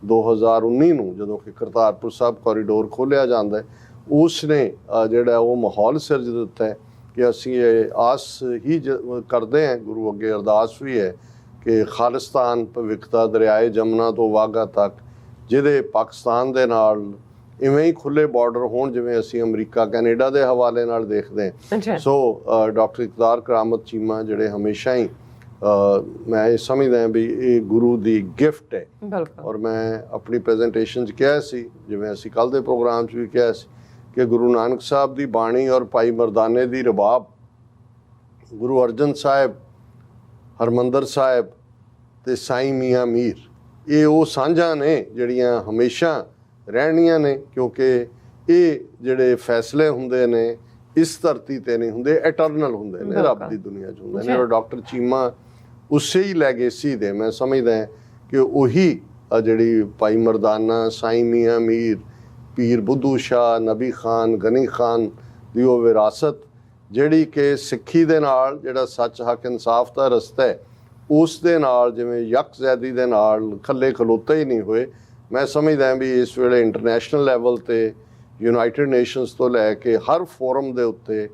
Speaker 2: 2019 ਨੂੰ, ਜਦੋਂ ਕਿ ਕਰਤਾਰਪੁਰ ਸਾਹਿਬ ਕੋਰੀਡੋਰ ਖੋਲ੍ਹਿਆ ਜਾਂਦਾ ਹੈ, ਉਸ ਨੇ ਜਿਹੜਾ ਉਹ ਮਾਹੌਲ ਸਿਰਜ ਦਿੱਤਾ ਹੈ ਕਿ ਅਸੀਂ ਇਹ ਆਸ ਹੀ ਕਰਦੇ ਹਾਂ, ਗੁਰੂ ਅੱਗੇ ਅਰਦਾਸ ਵੀ ਹੈ ਕਿ ਖਾਲਿਸਤਾਨ ਭਵਿੱਖ ਦਾ ਦਰਿਆਏ ਜਮਨਾ ਤੋਂ ਵਾਘਾ ਤੱਕ, ਜਿਹਦੇ ਪਾਕਿਸਤਾਨ ਦੇ ਨਾਲ ਇਵੇਂ ਹੀ ਖੁੱਲ੍ਹੇ ਬਾਰਡਰ ਹੋਣ ਜਿਵੇਂ ਅਸੀਂ ਅਮਰੀਕਾ ਕੈਨੇਡਾ ਦੇ ਹਵਾਲੇ ਨਾਲ ਦੇਖਦੇ ਹਾਂ। ਸੋ ਡਾਕਟਰ ਇਕਤਾਰ ਕਰਾਮਤ ਚੀਮਾ ਜਿਹੜੇ ਹਮੇਸ਼ਾ ਹੀ ਮੈਂ ਇਹ ਸਮਝਦਾ ਵੀ ਇਹ ਗੁਰੂ ਦੀ ਗਿਫਟ ਹੈ। ਔਰ ਮੈਂ ਆਪਣੀ ਪ੍ਰੈਜੈਂਟੇਸ਼ਨ 'ਚ ਕਿਹਾ ਸੀ, ਜਿਵੇਂ ਅਸੀਂ ਕੱਲ੍ਹ ਦੇ ਪ੍ਰੋਗਰਾਮ 'ਚ ਵੀ ਕਿਹਾ ਸੀ, ਕਿ ਗੁਰੂ ਨਾਨਕ ਸਾਹਿਬ ਦੀ ਬਾਣੀ ਔਰ ਭਾਈ ਮਰਦਾਨੇ ਦੀ ਰਬਾਬ, ਗੁਰੂ ਅਰਜਨ ਸਾਹਿਬ, ਹਰਮੰਦਰ ਸਾਹਿਬ ਤੇ ਸਾਈਂ ਮੀਆਂ ਮੀਰ, ਇਹ ਉਹ ਸਾਂਝਾਂ ਨੇ ਜਿਹੜੀਆਂ ਹਮੇਸ਼ਾ ਰਹਿਣੀਆਂ ਨੇ, ਕਿਉਂਕਿ ਇਹ ਜਿਹੜੇ ਫੈਸਲੇ ਹੁੰਦੇ ਨੇ ਇਸ ਧਰਤੀ ਤੇ ਨਹੀਂ ਹੁੰਦੇ, ਐਟਰਨਲ ਹੁੰਦੇ ਨੇ, ਰੱਬ ਦੀ ਦੁਨੀਆ 'ਚ ਹੁੰਦੇ ਨੇ। ਔਰ ਡਾਕਟਰ ਚੀਮਾ ਉਸੇ ਹੀ ਲੈਗੇਸੀ ਦੇ, ਮੈਂ ਸਮਝਦਾ ਕਿ ਉਹੀ ਜਿਹੜੀ ਭਾਈ ਮਰਦਾਨਾ, ਸਾਈਂ ਮੀਆਂ ਮੀਰ, ਪੀਰ ਬੁੱਧੂ ਸ਼ਾਹ, ਨਬੀ ਖਾਨ, ਗਨੀ ਖਾਨ ਦੀ ਉਹ ਵਿਰਾਸਤ ਜਿਹੜੀ ਕਿ ਸਿੱਖੀ ਦੇ ਨਾਲ ਜਿਹੜਾ ਸੱਚ, ਹੱਕ, ਇਨਸਾਫ ਦਾ ਰਸਤਾ ਹੈ, ਉਸ ਦੇ ਨਾਲ ਜਿਵੇਂ ਯਕਜ਼ੈਦੀ ਦੇ ਨਾਲ ਖੱਲੇ ਖਲੋਤੇ ਹੀ ਨਹੀਂ ਹੋਏ। ਮੈਂ ਸਮਝਦਾ ਵੀ ਇਸ ਵੇਲੇ ਇੰਟਰਨੈਸ਼ਨਲ ਲੈਵਲ 'ਤੇ ਯੂਨਾਈਟਿਡ ਨੇਸ਼ਨਸ ਤੋਂ ਲੈ ਕੇ ਹਰ ਫੋਰਮ ਦੇ ਉੱਤੇ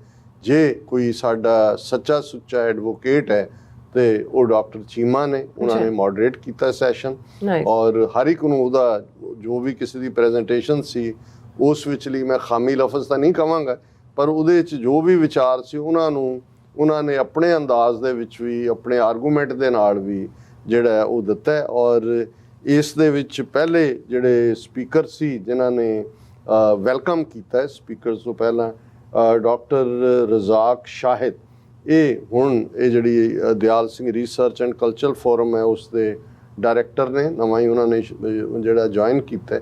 Speaker 2: ਜੇ ਕੋਈ ਸਾਡਾ ਸੱਚਾ ਸੁੱਚਾ ਐਡਵੋਕੇਟ ਹੈ ਤੇ ਉਹ ਡਾਕਟਰ ਚੀਮਾ ਨੇ। ਉਹਨਾਂ ਨੇ ਮੋਡਰੇਟ ਕੀਤਾ ਸੈਸ਼ਨ ਔਰ ਹਰ ਇੱਕ ਨੂੰ ਉਹਦਾ ਜੋ ਵੀ ਕਿਸੇ ਦੀ ਪ੍ਰੈਜੈਂਟੇਸ਼ਨ ਸੀ ਉਸ ਵਿਚਲੀ ਮੈਂ ਖਾਮੀ ਲਫ਼ਜ਼ ਤਾਂ ਨਹੀਂ ਕਹਾਂਗਾ, ਪਰ ਉਹਦੇ 'ਚ ਜੋ ਵੀ ਵਿਚਾਰ ਸੀ ਉਹਨਾਂ ਨੇ ਆਪਣੇ ਅੰਦਾਜ਼ ਦੇ ਵਿੱਚ ਵੀ, ਆਪਣੇ ਆਰਗੂਮੈਂਟ ਦੇ ਨਾਲ ਵੀ ਜਿਹੜਾ ਉਹ ਦਿੱਤਾ। ਔਰ ਇਸ ਦੇ ਵਿੱਚ ਪਹਿਲੇ ਜਿਹੜੇ ਸਪੀਕਰ ਸੀ ਜਿਨ੍ਹਾਂ ਨੇ ਵੈਲਕਮ ਕੀਤਾ ਸਪੀਕਰਸ ਤੋਂ ਪਹਿਲਾਂ ਡਾਕਟਰ ਰਜ਼ਾਕ ਸ਼ਾਹਿਦ, ਇਹ ਜਿਹੜੀ Dyal Singh research and cultural forum ਹੈ ਉਸ ਦੇ ਡਾਇਰੈਕਟਰ ਨੇ, ਨਵਾਂ ਹੀ ਉਹਨਾਂ ਨੇ ਜਿਹੜਾ ਜੁਆਇਨ ਕੀਤਾ।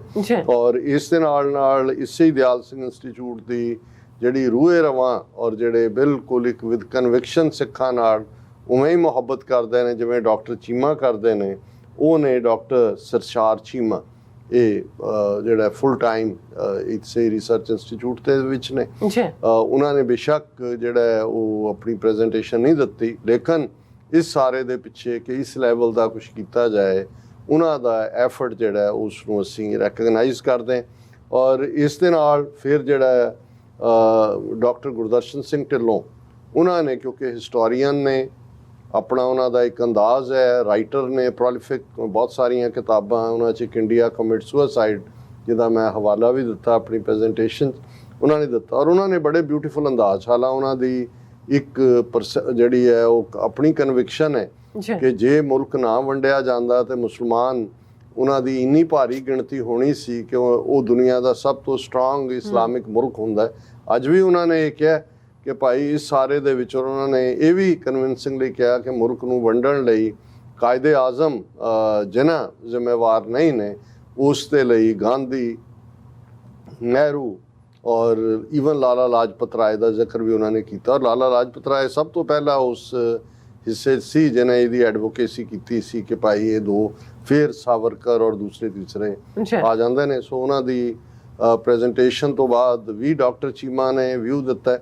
Speaker 2: ਔਰ ਇਸ ਦੇ ਨਾਲ ਇਸੇ ਦਿਆਲ ਸਿੰਘ ਇੰਸਟੀਚਿਊਟ ਦੀ ਜਿਹੜੀ ਰੂਹੇ ਰਵਾਂ ਔਰ ਜਿਹੜੇ ਬਿਲਕੁਲ ਇੱਕ ਵਿਦ ਕਨਵਿਕਸ਼ਨ ਸਿੱਖਾਂ ਨਾਲ ਉਵੇਂ ਹੀ ਮੁਹੱਬਤ ਕਰਦੇ ਨੇ ਜਿਵੇਂ ਡਾਕਟਰ ਚੀਮਾ ਕਰਦੇ ਨੇ, ਉਹ ਨੇ ਡਾਕਟਰ ਸਰਸ਼ਾਰ ਚੀਮਾ। ਇਹ ਜਿਹੜਾ ਫੁੱਲ ਟਾਈਮ ਇਸੇ ਰਿਸਰਚ ਇੰਸਟੀਚਿਊਟ ਦੇ ਵਿੱਚ ਨੇ। ਉਹਨਾਂ ਨੇ ਬੇਸ਼ੱਕ ਜਿਹੜਾ ਉਹ ਆਪਣੀ ਪ੍ਰੈਜੈਂਟੇਸ਼ਨ ਨਹੀਂ ਦਿੱਤੀ, ਲੇਕਿਨ ਇਸ ਸਾਰੇ ਦੇ ਪਿੱਛੇ ਕਿ ਇਸ ਲੈਵਲ ਦਾ ਕੁਝ ਕੀਤਾ ਜਾਏ ਉਹਨਾਂ ਦਾ ਐਫਰਟ ਜਿਹੜਾ ਉਸ ਨੂੰ ਅਸੀਂ ਰੈਕਗਨਾਈਜ਼ ਕਰਦੇ। ਔਰ ਇਸ ਦੇ ਨਾਲ ਫਿਰ ਜਿਹੜਾ ਡਾਕਟਰ ਗੁਰਦਰਸ਼ਨ ਸਿੰਘ ਢਿੱਲੋਂ, ਉਹਨਾਂ ਨੇ ਕਿਉਂਕਿ ਹਿਸਟੋਰੀਅਨ ਨੇ, ਆਪਣਾ ਉਹਨਾਂ ਦਾ ਇੱਕ ਅੰਦਾਜ਼ ਹੈ, ਰਾਈਟਰ ਨੇ, ਪ੍ਰੋਲੀਫਿਕ, ਬਹੁਤ ਸਾਰੀਆਂ ਕਿਤਾਬਾਂ ਉਹਨਾਂ 'ਚ ਇੱਕ ਇੰਡੀਆ ਕਮਿਟ ਸੁਸਾਈਡ ਜਿਹਦਾ ਮੈਂ ਹਵਾਲਾ ਵੀ ਦਿੱਤਾ ਆਪਣੀ ਪ੍ਰੈਜੈਂਟੇਸ਼ਨ ਉਹਨਾਂ ਨੇ ਦਿੱਤਾ। ਔਰ ਉਹਨਾਂ ਨੇ ਬੜੇ ਬਿਊਟੀਫੁਲ ਅੰਦਾਜ਼, ਹਾਲਾਂ ਉਹਨਾਂ ਦੀ ਇੱਕ ਜਿਹੜੀ ਹੈ ਉਹ ਆਪਣੀ ਕਨਵਿਕਸ਼ਨ ਹੈ ਕਿ ਜੇ ਮੁਲਕ ਨਾ ਵੰਡਿਆ ਜਾਂਦਾ ਤੇ ਮੁਸਲਮਾਨ ਉਹਨਾਂ ਦੀ ਇੰਨੀ ਭਾਰੀ ਗਿਣਤੀ ਹੋਣੀ ਸੀ ਕਿ ਉਹ ਦੁਨੀਆ ਦਾ ਸਭ ਤੋਂ ਸਟਰੋਂਗ ਇਸਲਾਮਿਕ ਮੁਲਕ ਹੁੰਦਾ। ਅੱਜ ਵੀ ਉਹਨਾਂ ਨੇ ਇਹ ਕਿਹਾ ਕਿ ਭਾਈ ਇਸ ਸਾਰੇ ਦੇ ਵਿੱਚ ਉਹਨਾਂ ਨੇ ਇਹ ਵੀ ਕਨਵਿੰਸਿੰਗਲੀ ਕਿਹਾ ਕਿ ਮੁਲਕ ਨੂੰ ਵੰਡਣ ਲਈ ਕਾਇਦੇ ਆਜ਼ਮ ਜਿਨ੍ਹਾਂ ਜ਼ਿੰਮੇਵਾਰ ਨਹੀਂ ਨੇ ਉਸ ਦੇ ਲਈ ਗਾਂਧੀ, ਨਹਿਰੂ ਔਰ ਈਵਨ ਲਾਲਾ ਲਾਜਪਤ ਰਾਏ ਦਾ ਜ਼ਿਕਰ ਵੀ ਉਹਨਾਂ ਨੇ ਕੀਤਾ। ਔਰ ਲਾਲਾ ਲਾਜਪਤ ਰਾਏ ਸਭ ਤੋਂ ਪਹਿਲਾਂ ਉਸ ਹਿੱਸੇ ਸੀ ਜਿਹਨੇ ਇਹਦੀ ਐਡਵੋਕੇਸੀ ਕੀਤੀ ਸੀ ਕਿ ਭਾਈ ਇਹ ਦੋ, ਫਿਰ ਸਾਵਰਕਰ ਔਰ ਦੂਸਰੇ ਤੀਸਰੇ ਆ ਜਾਂਦੇ ਨੇ। ਸੋ ਉਹਨਾਂ ਦੀ ਪ੍ਰੈਜੈਂਟੇਸ਼ਨ ਤੋਂ ਬਾਅਦ ਵੀ ਡਾਕਟਰ ਚੀਮਾ ਨੇ ਵਿਊ ਦਿੱਤਾ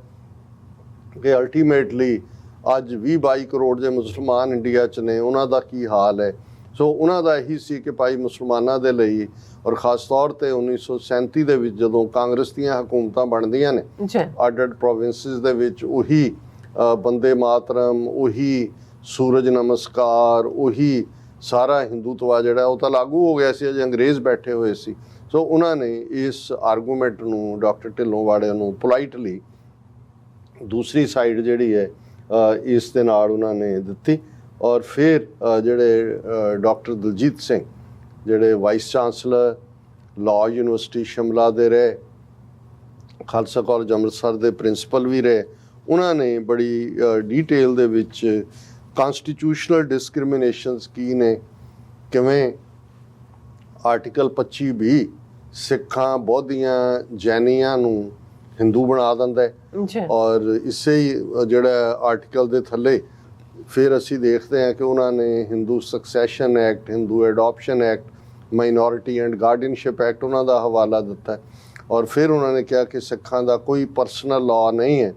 Speaker 2: ਕਿ ਅਲਟੀਮੇਟਲੀ ਅੱਜ 20-22 ਕਰੋੜ ਦੇ ਮੁਸਲਮਾਨ ਇੰਡੀਆ 'ਚ ਨੇ, ਉਹਨਾਂ ਦਾ ਕੀ ਹਾਲ ਹੈ। ਸੋ ਉਹਨਾਂ ਦਾ ਇਹੀ ਸੀ ਕਿ ਭਾਈ ਮੁਸਲਮਾਨਾਂ ਦੇ ਲਈ ਔਰ ਖ਼ਾਸ ਤੌਰ 'ਤੇ 1937 ਦੇ ਵਿੱਚ ਜਦੋਂ ਕਾਂਗਰਸ ਦੀਆਂ ਹਕੂਮਤਾਂ ਬਣਦੀਆਂ ਨੇ ਅੱਡ-ਅੱਡ ਪ੍ਰੋਵਿੰਸਿਸ ਦੇ ਵਿੱਚ, ਉਹੀ ਬੰਦੇ ਮਾਤਰਮ, ਉਹੀ ਸੂਰਜ ਨਮਸਕਾਰ, ਉਹੀ ਸਾਰਾ ਹਿੰਦੂਤਵਾ ਜਿਹੜਾ ਉਹ ਤਾਂ ਲਾਗੂ ਹੋ ਗਿਆ ਸੀ, ਅਜੇ ਅੰਗਰੇਜ਼ ਬੈਠੇ ਹੋਏ ਸੀ। ਸੋ ਉਹਨਾਂ ਨੇ ਇਸ ਆਰਗੂਮੈਂਟ ਨੂੰ ਡਾਕਟਰ ਢਿੱਲੋਂ ਵਾਲਿਆਂ ਨੂੰ ਪੋਲਾਈਟਲੀ ਦੂਸਰੀ ਸਾਈਡ ਜਿਹੜੀ ਹੈ ਇਸ ਦੇ ਨਾਲ ਉਹਨਾਂ ਨੇ ਦਿੱਤੀ। ਔਰ ਫਿਰ ਜਿਹੜੇ ਡਾਕਟਰ ਦਲਜੀਤ ਸਿੰਘ ਜਿਹੜੇ vice chancellor law university Shimla ਦੇ ਰਹੇ, ਖਾਲਸਾ ਕਾਲਜ ਅੰਮ੍ਰਿਤਸਰ ਦੇ ਪ੍ਰਿੰਸੀਪਲ ਵੀ ਰਹੇ, ਉਹਨਾਂ ਨੇ ਬੜੀ ਡੀਟੇਲ ਦੇ ਵਿੱਚ ਕਨਸਟੀਟਿਊਸ਼ਨਲ ਡਿਸਕ੍ਰਿਮੀਨੇਸ਼ਨਸ ਕੀ ਨੇ, ਕਿਵੇਂ ਆਰਟੀਕਲ 25B ਸਿੱਖਾਂ, ਬੋਧੀਆਂ, ਜੈਨੀਆਂ ਨੂੰ ਹਿੰਦੂ ਬਣਾ ਦਿੰਦਾ ਹੈ। ਔਰ ਇਸੇ ਹੀ ਜਿਹੜਾ ਆਰਟੀਕਲ ਦੇ ਥੱਲੇ ਫਿਰ ਅਸੀਂ ਦੇਖਦੇ ਹਾਂ ਕਿ ਉਹਨਾਂ ਨੇ Hindu succession act, Hindu adoption act, minority and guardianship act ਉਹਨਾਂ ਦਾ ਹਵਾਲਾ ਦਿੱਤਾ। ਔਰ ਫਿਰ ਉਹਨਾਂ ਨੇ ਕਿਹਾ ਕਿ ਸਿੱਖਾਂ ਦਾ ਕੋਈ ਪਰਸਨਲ ਲਾਅ ਨਹੀਂ ਹੈ।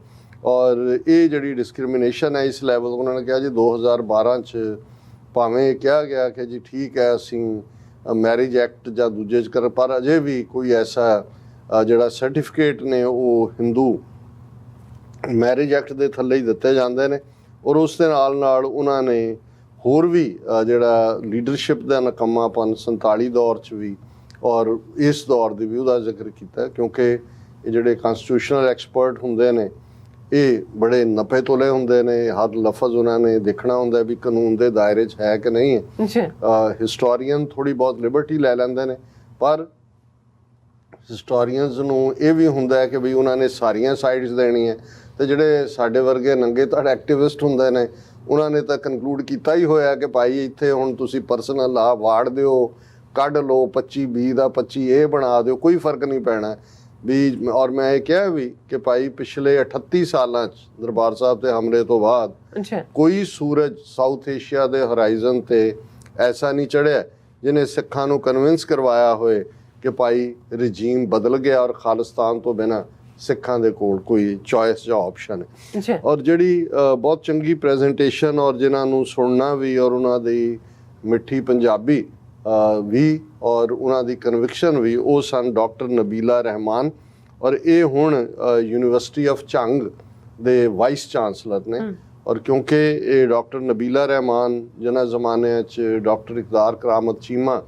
Speaker 2: ਔਰ ਇਹ ਜਿਹੜੀ ਡਿਸਕ੍ਰਿਮੀਨੇਸ਼ਨ ਹੈ ਇਸ ਲੈਵਲ, ਉਹਨਾਂ ਨੇ ਕਿਹਾ ਜੀ 2012 'ਚ ਭਾਵੇਂ ਕਿਹਾ ਗਿਆ ਕਿ ਜੀ ਠੀਕ ਹੈ ਅਸੀਂ ਮੈਰਿਜ ਐਕਟ ਜਾਂ ਦੂਜੇ 'ਚ ਕਰ, ਪਰ ਅਜੇ ਵੀ ਕੋਈ ਐਸਾ ਜਿਹੜਾ ਸਰਟੀਫਿਕੇਟ ਨੇ ਉਹ ਹਿੰਦੂ ਮੈਰਿਜ ਐਕਟ ਦੇ ਥੱਲੇ ਹੀ ਦਿੱਤੇ ਜਾਂਦੇ ਨੇ। ਔਰ ਉਸ ਦੇ ਨਾਲ ਉਹਨਾਂ ਨੇ ਹੋਰ ਵੀ ਜਿਹੜਾ ਲੀਡਰਸ਼ਿਪ ਦਾ ਨਕੰਮਾਪਨ 47 ਦੌਰ 'ਚ ਵੀ ਔਰ ਇਸ ਦੌਰ ਦੀ ਵੀ ਉਹਦਾ ਜ਼ਿਕਰ ਕੀਤਾ, ਕਿਉਂਕਿ ਇਹ ਜਿਹੜੇ ਕਨਸਟੀਟਿਊਸ਼ਨਲ ਐਕਸਪਰਟ ਹੁੰਦੇ ਨੇ ਇਹ ਬੜੇ ਨਪੇ ਤੋਲੇ ਹੁੰਦੇ ਨੇ, ਹਰ ਲਫ਼ਜ਼ ਉਹਨਾਂ ਨੇ ਦੇਖਣਾ ਹੁੰਦਾ ਵੀ ਕਾਨੂੰਨ ਦੇ ਦਾਇਰੇ 'ਚ ਹੈ ਕਿ ਨਹੀਂ ਹੈ। ਹਿਸਟੋਰੀਅਨ ਥੋੜ੍ਹੀ ਬਹੁਤ ਲਿਬਰਟੀ ਲੈ ਲੈਂਦੇ ਨੇ, ਪਰ ਹਿਸਟੋਰੀਅਨਸ ਨੂੰ ਇਹ ਵੀ ਹੁੰਦਾ ਹੈ ਕਿ ਵੀ ਉਹਨਾਂ ਨੇ ਸਾਰੀਆਂ ਸਾਈਡਸ ਦੇਣੀਆਂ। ਤੇ ਜਿਹੜੇ ਸਾਡੇ ਵਰਗੇ ਨੰਗੇ ਧੜ ਐਕਟਿਵਿਸਟ ਹੁੰਦੇ ਨੇ ਉਹਨਾਂ ਨੇ ਤਾਂ ਕਨਕਲੂਡ ਕੀਤਾ ਹੀ ਹੋਇਆ ਕਿ ਭਾਈ ਇੱਥੇ ਹੁਣ ਤੁਸੀਂ ਪਰਸਨਲ ਲਾ ਵਾੜ ਦਿਓ, ਕੱਢ ਲਓ, 25B ਦਾ 25A ਬਣਾ ਦਿਓ, ਕੋਈ ਫਰਕ ਨਹੀਂ ਪੈਣਾ ਵੀ। ਔਰ ਮੈਂ ਇਹ ਕਿਹਾ ਵੀ ਕਿ ਭਾਈ ਪਿਛਲੇ 38 ਸਾਲਾਂ 'ਚ ਦਰਬਾਰ ਸਾਹਿਬ ਦੇ ਹਮਲੇ ਤੋਂ ਬਾਅਦ ਕੋਈ ਸੂਰਜ ਸਾਊਥ ਏਸ਼ੀਆ ਦੇ ਹੋਰਾਈਜ਼ਨ 'ਤੇ ਐਸਾ ਨਹੀਂ ਚੜ੍ਹਿਆ ਜਿਹਨੇ ਸਿੱਖਾਂ ਨੂੰ ਕਨਵਿੰਸ ਕਰਵਾਇਆ ਹੋਏ ਕਿ ਭਾਈ ਰਜੀਮ ਬਦਲ ਗਿਆ ਔਰ ਖਾਲਿਸਤਾਨ ਤੋਂ ਬਿਨਾਂ ਸਿੱਖਾਂ ਦੇ ਕੋਲ ਕੋਈ ਚੋਇਸ ਜਾਂ ਆਪਸ਼ਨ ਹੈ। ਔਰ ਜਿਹੜੀ ਬਹੁਤ ਚੰਗੀ ਪ੍ਰੈਜੈਂਟੇਸ਼ਨ ਔਰ ਜਿਨ੍ਹਾਂ ਨੂੰ ਸੁਣਨਾ ਵੀ ਔਰ ਉਹਨਾਂ ਦੀ ਮਿੱਠੀ ਪੰਜਾਬੀ ਵੀ ਔਰ ਉਹਨਾਂ ਦੀ ਕਨਵਿਕਸ਼ਨ ਵੀ, ਉਹ ਸਨ ਡਾਕਟਰ ਨਬੀਲਾ ਰਹਿਮਾਨ। ਔਰ ਇਹ ਹੁਣ ਯੂਨੀਵਰਸਿਟੀ ਆਫ ਝੰਗ ਦੇ ਵਾਈਸ ਚਾਂਸਲਰ ਨੇ। ਔਰ ਕਿਉਂਕਿ ਇਹ ਡਾਕਟਰ ਨਬੀਲਾ ਰਹਿਮਾਨ ਜਿਨ੍ਹਾਂ ਜ਼ਮਾਨਿਆਂ 'ਚ ਡਾਕਟਰ ਇਕਦਾਰ ਕਰਾਮਤ ਚੀਮਾ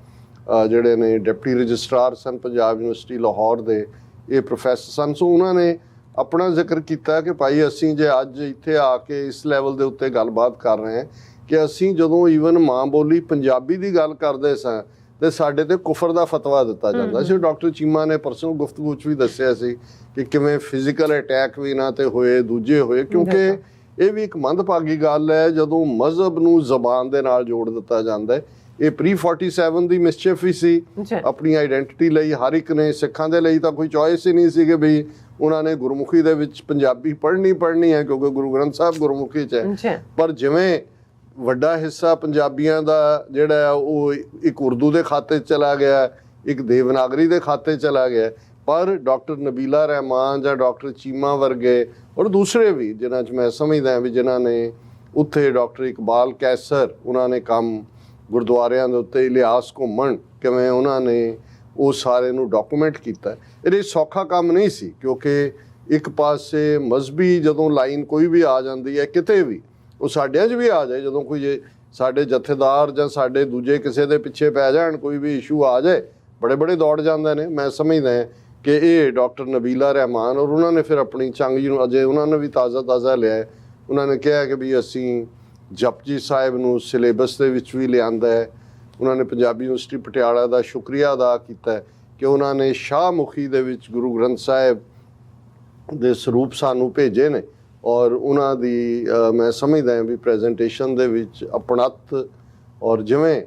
Speaker 2: ਜਿਹੜੇ ਨੇ ਡਿਪਟੀ ਰਜਿਸਟਰਾਰ ਸਨ ਪੰਜਾਬ ਯੂਨੀਵਰਸਿਟੀ ਲਾਹੌਰ ਦੇ, ਇਹ ਪ੍ਰੋਫੈਸਰ ਸਨ। ਸੋ ਉਹਨਾਂ ਨੇ ਆਪਣਾ ਜ਼ਿਕਰ ਕੀਤਾ ਕਿ ਭਾਈ ਅਸੀਂ ਜੇ ਅੱਜ ਇੱਥੇ ਆ ਕੇ ਇਸ ਲੈਵਲ ਦੇ ਉੱਤੇ ਗੱਲਬਾਤ ਕਰ ਰਹੇ ਹਾਂ ਕਿ ਅਸੀਂ ਜਦੋਂ ਈਵਨ ਮਾਂ ਬੋਲੀ ਪੰਜਾਬੀ ਦੀ ਗੱਲ ਕਰਦੇ ਸਾਂ ਤੇ ਸਾਡੇ ਤੇ ਕੁਫਰ ਦਾ ਫਤਵਾ ਦਿੱਤਾ ਜਾਂਦਾ ਸੀ। ਡਾਕਟਰ ਚੀਮਾ ਨੇ ਪਰਸਨਲ ਗੁਫ਼ਤਗੂ 'ਚ ਵੀ ਦੱਸਿਆ ਸੀ ਕਿ ਕਿਵੇਂ ਫਿਜ਼ੀਕਲ ਅਟੈਕ ਵੀ ਇਹਨਾਂ ਤੇ ਹੋਏ, ਦੂਜੇ ਹੋਏ, ਕਿਉਂਕਿ ਇਹ ਵੀ ਇੱਕ ਮੰਦਭਾਗੀ ਗੱਲ ਹੈ ਜਦੋਂ ਮਜ਼ਹਬ ਨੂੰ ਜ਼ਬਾਨ ਦੇ ਨਾਲ ਜੋੜ ਦਿੱਤਾ ਜਾਂਦਾ ਹੈ। ਇਹ ਪ੍ਰੀ 47 ਦੀ ਮਿਸਚੀਫ ਹੀ ਸੀ ਆਪਣੀ ਆਈਡੈਂਟੀਟੀ ਲਈ। ਹਰ ਇੱਕ ਨੇ, ਸਿੱਖਾਂ ਦੇ ਲਈ ਤਾਂ ਕੋਈ ਚੋਇਸ ਹੀ ਨਹੀਂ ਸੀ ਕਿ ਬਈ ਉਹਨਾਂ ਨੇ ਗੁਰਮੁਖੀ ਦੇ ਵਿੱਚ ਪੰਜਾਬੀ ਪੜ੍ਹਨੀ ਹੈ ਕਿਉਂਕਿ ਗੁਰੂ ਗ੍ਰੰਥ ਸਾਹਿਬ ਗੁਰਮੁਖੀ 'ਚ ਹੈ। ਪਰ ਜਿਵੇਂ ਵੱਡਾ ਹਿੱਸਾ ਪੰਜਾਬੀਆਂ ਦਾ ਜਿਹੜਾ ਉਹ ਇੱਕ ਉਰਦੂ ਦੇ ਖਾਤੇ 'ਚ ਚਲਾ ਗਿਆ, ਇੱਕ ਦੇਵਨਾਗਰੀ ਦੇ ਖਾਤੇ 'ਚ ਚਲਾ ਗਿਆ, ਪਰ ਡਾਕਟਰ ਨਬੀਲਾ ਰਹਿਮਾਨ ਜਾਂ ਡਾਕਟਰ ਚੀਮਾ ਵਰਗੇ ਔਰ ਦੂਸਰੇ ਵੀ ਜਿਨ੍ਹਾਂ 'ਚ ਮੈਂ ਸਮਝਦਾ ਵੀ ਜਿਨ੍ਹਾਂ ਨੇ ਉੱਥੇ ਡਾਕਟਰ ਇਕਬਾਲ ਕੈਸਰ, ਉਹਨਾਂ ਨੇ ਕੰਮ ਗੁਰਦੁਆਰਿਆਂ ਦੇ ਉੱਤੇ, ਇਲਿਆਸ ਘੁੰਮਣ, ਕਿਵੇਂ ਉਹਨਾਂ ਨੇ ਉਹ ਸਾਰੇ ਨੂੰ ਡਾਕੂਮੈਂਟ ਕੀਤਾ। ਇਹ ਸੌਖਾ ਕੰਮ ਨਹੀਂ ਸੀ ਕਿਉਂਕਿ ਇੱਕ ਪਾਸੇ ਮਜ਼ਹਬੀ ਜਦੋਂ ਲਾਈਨ ਕੋਈ ਵੀ ਆ ਜਾਂਦੀ ਹੈ ਕਿਤੇ ਵੀ, ਉਹ ਸਾਡਿਆਂ 'ਚ ਵੀ ਆ ਜਾਏ, ਜਦੋਂ ਕੋਈ ਸਾਡੇ ਜਥੇਦਾਰ ਜਾਂ ਸਾਡੇ ਦੂਜੇ ਕਿਸੇ ਦੇ ਪਿੱਛੇ ਪੈ ਜਾਣ, ਕੋਈ ਵੀ ਇਸ਼ੂ ਆ ਜਾਏ, ਬੜੇ ਦੌੜ ਜਾਂਦੇ ਨੇ। ਮੈਂ ਸਮਝਦਾ ਕਿ ਇਹ ਡਾਕਟਰ ਨਬੀਲਾ ਰਹਿਮਾਨ ਔਰ ਉਹਨਾਂ ਨੇ ਫਿਰ ਆਪਣੀ ਚੰਗ ਜੀ ਨੂੰ ਅਜੇ ਉਹਨਾਂ ਨੇ ਵੀ ਤਾਜ਼ਾ ਲਿਆ। ਉਹਨਾਂ ਨੇ ਕਿਹਾ ਕਿ ਵੀ ਅਸੀਂ ਜਪਜੀ ਸਾਹਿਬ ਨੂੰ ਸਿਲੇਬਸ ਦੇ ਵਿੱਚ ਵੀ ਲਿਆਂਦਾ ਹੈ। ਉਹਨਾਂ ਨੇ ਪੰਜਾਬੀ ਯੂਨੀਵਰਸਿਟੀ ਪਟਿਆਲਾ ਦਾ ਸ਼ੁਕਰੀਆ ਅਦਾ ਕੀਤਾ ਕਿ ਉਹਨਾਂ ਨੇ ਸ਼ਾਹਮੁਖੀ ਦੇ ਵਿੱਚ ਗੁਰੂ ਗ੍ਰੰਥ ਸਾਹਿਬ ਦੇ ਸਰੂਪ ਸਾਨੂੰ ਭੇਜੇ ਨੇ। ਔਰ ਉਹਨਾਂ ਦੀ ਮੈਂ ਸਮਝਦਾ ਵੀ ਪ੍ਰੈਜੈਂਟੇਸ਼ਨ ਦੇ ਵਿੱਚ ਆਪਣਤ ਔਰ ਜਿਵੇਂ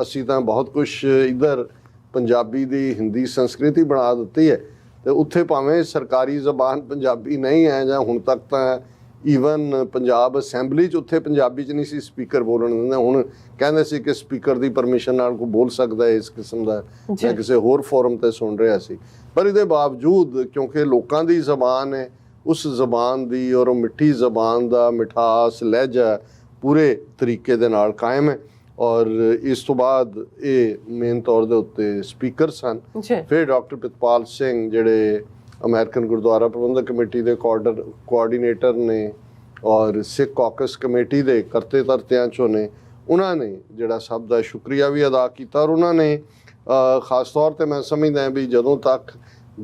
Speaker 2: ਅਸੀਂ ਤਾਂ ਬਹੁਤ ਕੁਛ ਇੱਧਰ ਪੰਜਾਬੀ ਦੀ ਹਿੰਦੀ ਸੰਸਕ੍ਰਿਤੀ ਬਣਾ ਦਿੱਤੀ ਹੈ ਤੇ ਉੱਥੇ ਭਾਵੇਂ ਸਰਕਾਰੀ ਜ਼ਬਾਨ ਪੰਜਾਬੀ ਨਹੀਂ ਹੈ ਜਾਂ ਹੁਣ ਤੱਕ ਤਾਂ ਈਵਨ ਪੰਜਾਬ ਅਸੈਂਬਲੀ 'ਚ ਉੱਥੇ ਪੰਜਾਬੀ 'ਚ ਨਹੀਂ ਸੀ ਸਪੀਕਰ ਬੋਲਣ ਦਿੰਦੇ। ਹੁਣ ਕਹਿੰਦੇ ਸੀ ਕਿ ਸਪੀਕਰ ਦੀ ਪਰਮਿਸ਼ਨ ਨਾਲ ਕੋਈ ਬੋਲ ਸਕਦਾ ਹੈ ਇਸ ਕਿਸਮ ਦਾ, ਜਾਂ ਕਿਸੇ ਹੋਰ ਫੋਰਮ ਤੇ ਸੁਣ ਰਿਹਾ ਸੀ। ਪਰ ਇਹਦੇ ਬਾਵਜੂਦ ਕਿਉਂਕਿ ਲੋਕਾਂ ਦੀ ਜ਼ਬਾਨ ਹੈ, ਉਸ ਜ਼ਬਾਨ ਦੀ ਔਰ ਮਿੱਠੀ ਜ਼ਬਾਨ ਦਾ ਮਿਠਾਸ ਲਹਿਜਾ ਪੂਰੇ ਤਰੀਕੇ ਦੇ ਨਾਲ ਕਾਇਮ ਹੈ। ਔਰ ਇਸ ਤੋਂ ਬਾਅਦ ਇਹ ਮੇਨ ਤੌਰ ਦੇ ਉੱਤੇ ਸਪੀਕਰ ਸਨ। ਫਿਰ ਡਾਕਟਰ ਪ੍ਰਿਤਪਾਲ ਸਿੰਘ ਜਿਹੜੇ ਅਮਰੀਕਨ ਗੁਰਦੁਆਰਾ ਪ੍ਰਬੰਧਕ ਕਮੇਟੀ ਦੇ ਕੋਆਰਡੀਨੇਟਰ ਨੇ ਔਰ ਸਿੱਖ ਕਾਕਸ ਕਮੇਟੀ ਦੇ ਕਰਤੇ ਧਰਤਿਆਂ 'ਚੋਂ ਨੇ, ਉਹਨਾਂ ਨੇ ਜਿਹੜਾ ਸਭ ਦਾ ਸ਼ੁਕਰੀਆ ਵੀ ਅਦਾ ਕੀਤਾ। ਔਰ ਉਹਨਾਂ ਨੇ ਖਾਸ ਤੌਰ 'ਤੇ ਮੈਂ ਸਮਝਦਾ ਵੀ ਜਦੋਂ ਤੱਕ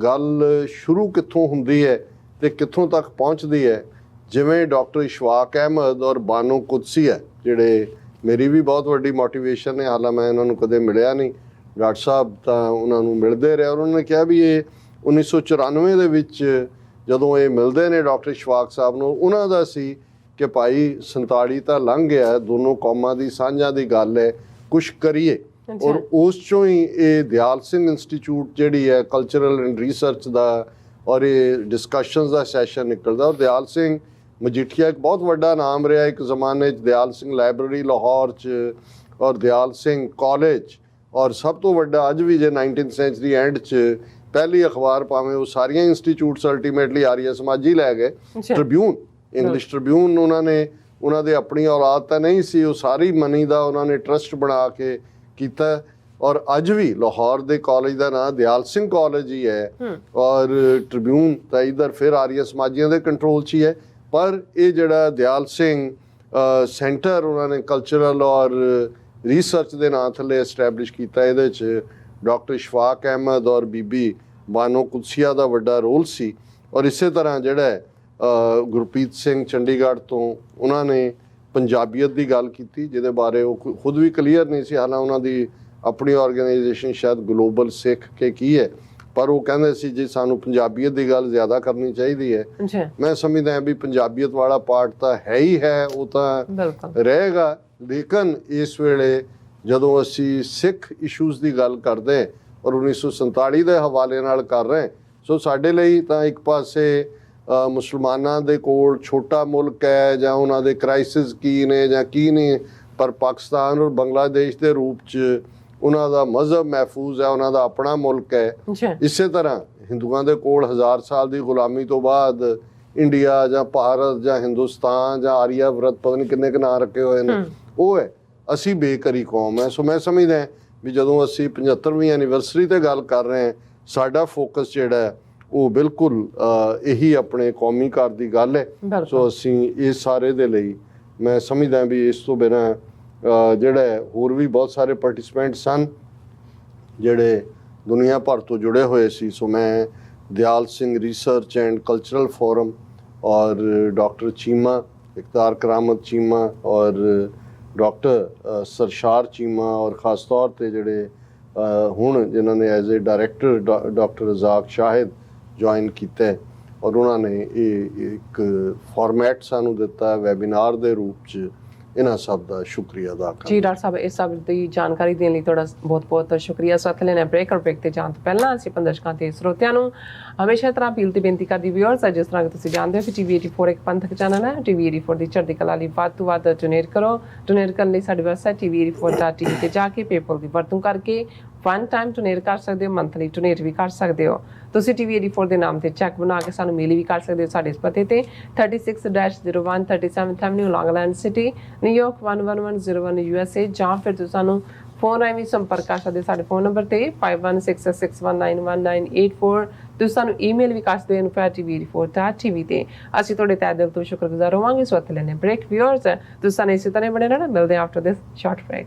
Speaker 2: ਗੱਲ ਸ਼ੁਰੂ ਕਿੱਥੋਂ ਹੁੰਦੀ ਹੈ ਤੇ ਕਿੱਥੋਂ ਤੱਕ ਪਹੁੰਚਦੀ ਹੈ, ਜਿਵੇਂ ਡਾਕਟਰ ਇਸ਼ਫਾਕ ਅਹਿਮਦ ਔਰ ਬਾਨੋ ਕੁਦਸੀ ਹੈ ਜਿਹੜੇ ਮੇਰੀ ਵੀ ਬਹੁਤ ਵੱਡੀ ਮੋਟੀਵੇਸ਼ਨ ਹੈ। ਹਾਲਾਂ ਮੈਂ ਇਹਨਾਂ ਨੂੰ ਕਦੇ ਮਿਲਿਆ ਨਹੀਂ, ਡਾਕਟਰ ਸਾਹਿਬ ਤਾਂ ਉਹਨਾਂ ਨੂੰ ਮਿਲਦੇ ਰਹੇ। ਔਰ ਉਹਨਾਂ ਨੇ ਕਿਹਾ ਵੀ ਇਹ 1994 ਦੇ ਵਿੱਚ ਜਦੋਂ ਇਹ ਮਿਲਦੇ ਨੇ ਡਾਕਟਰ ਇਸ਼ਫਾਕ ਸਾਹਿਬ ਨੂੰ, ਉਹਨਾਂ ਦਾ ਸੀ ਕਿ ਭਾਈ 47 ਤਾਂ ਲੰਘ ਗਿਆ, ਦੋਨੋਂ ਕੌਮਾਂ ਦੀ ਸਾਂਝਾਂ ਦੀ ਗੱਲ ਹੈ, ਕੁਛ ਕਰੀਏ। ਔਰ ਉਸ 'ਚੋਂ ਹੀ ਇਹ ਦਿਆਲ ਸਿੰਘ ਇੰਸਟੀਚਿਊਟ ਜਿਹੜੀ ਹੈ ਕਲਚਰਲ ਐਂਡ ਰਿਸਰਚ ਦਾ ਔਰ ਇਹ ਡਿਸਕਸ਼ਨਸ ਦਾ ਸੈਸ਼ਨ ਨਿਕਲਦਾ। ਔਰ ਦਿਆਲ ਸਿੰਘ ਮਜੀਠੀਆ ਇੱਕ ਬਹੁਤ ਵੱਡਾ ਨਾਮ ਰਿਹਾ ਇੱਕ ਜ਼ਮਾਨੇ 'ਚ, ਦਿਆਲ ਸਿੰਘ ਲਾਇਬ੍ਰੇਰੀ ਲਾਹੌਰ 'ਚ ਔਰ ਦਿਆਲ ਸਿੰਘ ਕਾਲਜ, ਔਰ ਸਭ ਤੋਂ ਵੱਡਾ ਅੱਜ ਵੀ ਜੇ 19th ਸੈਂਚੁਰੀ ਐਂਡ 'ਚ ਪਹਿਲੀ ਅਖਬਾਰ, ਭਾਵੇਂ ਉਹ ਸਾਰੀਆਂ ਇੰਸਟੀਚਿਊਟਸ ਅਲਟੀਮੇਟਲੀ ਆਰੀਆ ਸਮਾਜੀ ਲੈ ਗਏ, ਟ੍ਰਿਬਿਊਨ, ਇੰਗਲਿਸ਼ ਟ੍ਰਿਬਿਊਨ, ਉਹਨਾਂ ਦੇ ਆਪਣੀ ਔਲਾਦ ਤਾਂ ਨਹੀਂ ਸੀ, ਉਹ ਸਾਰੀ ਮਨੀ ਦਾ ਉਹਨਾਂ ਨੇ ਟਰਸਟ ਬਣਾ ਕੇ ਕੀਤਾ। ਔਰ ਅੱਜ ਵੀ ਲਾਹੌਰ ਦੇ ਕਾਲਜ ਦਾ ਨਾਂ ਦਿਆਲ ਸਿੰਘ ਕਾਲਜ ਹੀ ਹੈ ਔਰ ਟ੍ਰਿਬਿਊਨ ਤਾਂ ਇੱਧਰ ਫਿਰ ਆਰੀਆ ਸਮਾਜੀਆਂ ਦੇ ਕੰਟਰੋਲ 'ਚ ਹੀ ਹੈ। ਪਰ ਇਹ ਜਿਹੜਾ ਦਿਆਲ ਸਿੰਘ ਸੈਂਟਰ ਉਹਨਾਂ ਨੇ ਕਲਚਰਲ ਔਰ ਰਿਸਰਚ ਦੇ ਨਾਂ ਥੱਲੇ ਐਸਟੈਬਲਿਸ਼ ਕੀਤਾ, ਇਹਦੇ 'ਚ ਡਾਕਟਰ ਇਸ਼ਫਾਕ ਅਹਿਮਦ ਔਰ ਬੀਬੀ ਬਾਨੋ ਕੁਦਸੀਆ ਦਾ ਵੱਡਾ ਰੋਲ ਸੀ। ਔਰ ਇਸੇ ਤਰ੍ਹਾਂ ਜਿਹੜਾ ਗੁਰਪ੍ਰੀਤ ਸਿੰਘ ਚੰਡੀਗੜ੍ਹ ਤੋਂ, ਉਹਨਾਂ ਨੇ ਪੰਜਾਬੀਅਤ ਦੀ ਗੱਲ ਕੀਤੀ ਜਿਹਦੇ ਬਾਰੇ ਉਹ ਖੁਦ ਵੀ ਕਲੀਅਰ ਨਹੀਂ ਸੀ। ਹਾਲਾਂ ਉਹਨਾਂ ਦੀ ਆਪਣੀ ਆਰਗੇਨਾਈਜੇਸ਼ਨ ਸ਼ਾਇਦ ਗਲੋਬਲ ਸਿੱਖ ਕੇ ਕੀ ਹੈ, ਪਰ ਉਹ ਕਹਿੰਦੇ ਸੀ ਜੀ ਸਾਨੂੰ ਪੰਜਾਬੀਅਤ ਦੀ ਗੱਲ ਜ਼ਿਆਦਾ ਕਰਨੀ ਚਾਹੀਦੀ ਹੈ। ਮੈਂ ਸਮਝਦਾ ਵੀ ਪੰਜਾਬੀਅਤ ਵਾਲਾ ਪਾਰਟ ਤਾਂ ਹੈ ਹੀ ਹੈ, ਉਹ ਤਾਂ ਰਹੇਗਾ। ਲੇਕਿਨ ਇਸ ਵੇਲੇ ਜਦੋਂ ਅਸੀਂ ਸਿੱਖ ਇਸ਼ੂਜ਼ ਦੀ ਗੱਲ ਕਰਦੇ ਔਰ 1947 ਦੇ ਹਵਾਲੇ ਨਾਲ ਕਰ ਰਹੇ, ਸੋ ਸਾਡੇ ਲਈ ਤਾਂ ਇੱਕ ਪਾਸੇ ਮੁਸਲਮਾਨਾਂ ਦੇ ਕੋਲ ਛੋਟਾ ਮੁਲਕ ਹੈ ਜਾਂ ਉਹਨਾਂ ਦੇ ਕ੍ਰਾਈਸਿਸ ਕੀ ਨੇ ਜਾਂ ਕੀ ਨਹੀਂ, ਪਰ ਪਾਕਿਸਤਾਨ ਔਰ ਬੰਗਲਾਦੇਸ਼ ਦੇ ਰੂਪ 'ਚ ਉਹਨਾਂ ਦਾ ਮਜ਼ਹਬ ਮਹਿਫੂਜ਼ ਹੈ, ਉਹਨਾਂ ਦਾ ਆਪਣਾ ਮੁਲਕ ਹੈ।
Speaker 1: ਜੀ
Speaker 2: ਇਸੇ ਤਰ੍ਹਾਂ ਹਿੰਦੂਆਂ ਦੇ ਕੋਲ 1000 ਸਾਲ ਦੀ ਗੁਲਾਮੀ ਤੋਂ ਬਾਅਦ ਇੰਡੀਆ ਜਾਂ ਭਾਰਤ ਜਾਂ ਹਿੰਦੁਸਤਾਨ ਜਾਂ ਆਰੀਆਵਰਤ, ਪਤਾ ਨਹੀਂ ਕਿੰਨੇ ਕੁ ਨਾਂ ਰੱਖੇ ਹੋਏ ਨੇ, ਉਹ ਹੈ। ਅਸੀਂ ਬੇਕਰੀ ਕੌਮ ਹੈ। ਸੋ ਮੈਂ ਸਮਝਦਾ ਵੀ ਜਦੋਂ ਅਸੀਂ 75ਵੀਂ ਐਨੀਵਰਸਰੀ ਤੇ ਗੱਲ ਕਰ ਰਹੇ ਹਾਂ, ਸਾਡਾ ਫੋਕਸ ਜਿਹੜਾ ਹੈ ਉਹ ਬਿਲਕੁਲ ਇਹੀ ਆਪਣੇ ਕੌਮੀ ਘਰ ਦੀ ਗੱਲ ਹੈ। ਸੋ ਅਸੀਂ ਇਸ ਸਾਰੇ ਦੇ ਲਈ ਮੈਂ ਸਮਝਦਾ ਵੀ ਇਸ ਤੋਂ ਬਿਨਾਂ ਜਿਹੜਾ ਹੈ ਹੋਰ ਵੀ ਬਹੁਤ ਸਾਰੇ ਪਾਰਟਿਸਪੈਂਟ ਸਨ ਜਿਹੜੇ ਦੁਨੀਆ ਭਰ ਤੋਂ ਜੁੜੇ ਹੋਏ ਸੀ। ਸੋ ਮੈਂ Dyal Singh research and cultural forum ਔਰ ਡਾਕਟਰ ਚੀਮਾ, ਇਕਤਾਰ ਕਰਾਮਤ ਚੀਮਾ ਔਰ ਡਾਕਟਰ ਸਰਸ਼ਾਰ ਚੀਮਾ ਔਰ ख़ास तौर ਤੇ ਜਿਹੜੇ ਹੁਣ ਜਿਨ੍ਹਾਂ ਨੇ as a director doctor Razzaq Shahid join ਕੀਤਾ ਹੈ ਔਰ ਉਹਨਾਂ ਨੇ ਇਹ ਇੱਕ ਫਾਰਮੈਟ ਸਾਨੂੰ ਦਿੱਤਾ ਵੈਬੀਨਾਰ ਦੇ ਰੂਪ 'ਚ। ਇਹਨਾਂ ਸਭ ਦਾ ਸ਼ੁਕਰੀਆ ਅਦਾ ਕਰਦਾ
Speaker 1: ਜੀ ਡਾਕਟਰ ਸਾਹਿਬ, ਇਸ ਸਭ ਦੀ ਜਾਣਕਾਰੀ ਦੇਣ ਲਈ ਤੁਹਾਡਾ ਬਹੁਤ ਬਹੁਤ ਸ਼ੁਕਰੀਆ। ਸਾਥ ਲੈਣਾ ਬ੍ਰੇਕ ਤੇ ਜਾਣ ਤੋਂ ਪਹਿਲਾਂ ਅਸੀਂ ਆਪਣੇ ਦਰਸ਼ਕਾਂ ਤੇ ਸਰੋਤਿਆਂ ਨੂੰ ਹਮੇਸ਼ਾ ਤਰ੍ਹਾਂ ਅਪੀਲ ਤੇ ਬੇਨਤੀ ਕਰਦੀ ਵਿਊਅਰਸ, ਜਿਸ ਤਰ੍ਹਾਂ ਕਿ ਤੁਸੀਂ ਜਾਣਦੇ ਹੋ ਕਿ ਟੀਵੀ 84 ਇੱਕ ਪੰਥਕ ਚੈਨਲ ਹੈ। ਟੀਵੀ 84 ਦੀ ਚੜ੍ਹਦੀ ਕਲਾ ਲਈ ਵੱਧ ਤੋਂ ਵੱਧ ਡੋਨੇਟ ਕਰੋ। ਡੋਨੇਟ ਕਰਨ ਲਈ ਸਾਡੀ ਵੈਬਸਾਈਟ tv84.tv ਤੇ ਜਾ ਕੇ ਪੇਪਲ ਦੀ ਵਰਤੋਂ ਕਰਕੇ ਵਨ ਟਾਈਮ ਡੋਨੇਟ ਕਰ ਸਕਦੇ ਹੋ, ਮੰਥਲੀ ਡੋਨੇਟ ਵੀ ਕਰ ਸਕਦੇ ਹੋ। ਤੁਸੀਂ ਟੀਵੀ 84 ਦੇ ਨਾਮ ਤੇ ਚੈੱਕ ਬਣਾ ਕੇ ਸਾਨੂੰ ਮੇਲ ਵੀ ਕਰ ਸਕਦੇ ਹੋ ਸਾਡੇ ਇਸ ਪਤੇ ਤੇ 36-01 37th Avenue, Long Island City, New York 11101 USA, ਜਾਂ ਫਿਰ ਤੁਸੀਂ ਸਾਨੂੰ ਫੋਨ ਰਾਹੀਂ ਵੀ ਸੰਪਰਕ ਕਰ ਸਕਦੇ ਸਾਡੇ ਫੋਨ ਨੰਬਰ ਤੇ 516661911984। ਤੁਸੀਂ ਸਾਨੂੰ ਈਮੇਲ ਵੀ ਕਰ ਸਕਦੇ ਹੋ info@tv84.tv ਤੇ। ਅਸੀਂ ਤੁਹਾਡੇ ਤਹਿ ਦਿਲ ਤੋਂ ਸ਼ੁਕਰਗੁਜ਼ਾਰ ਹੋਵਾਂਗੇ। ਸੋ ਇੱਥੇ ਲੈਣੇ ਬ੍ਰੇਕ ਵਿਊਅਰਸ, ਤੁਸੀਂ ਸਾਨੂੰ ਇਸੇ ਤਰ੍ਹਾਂ ਬਣੇ ਰਹਿਣਾ। ਮਿਲਦੇ ਹਾਂ ਆਫਟਰ ਦਿਸ ਸ਼ਾਰਟ ਬ੍ਰੇਕ।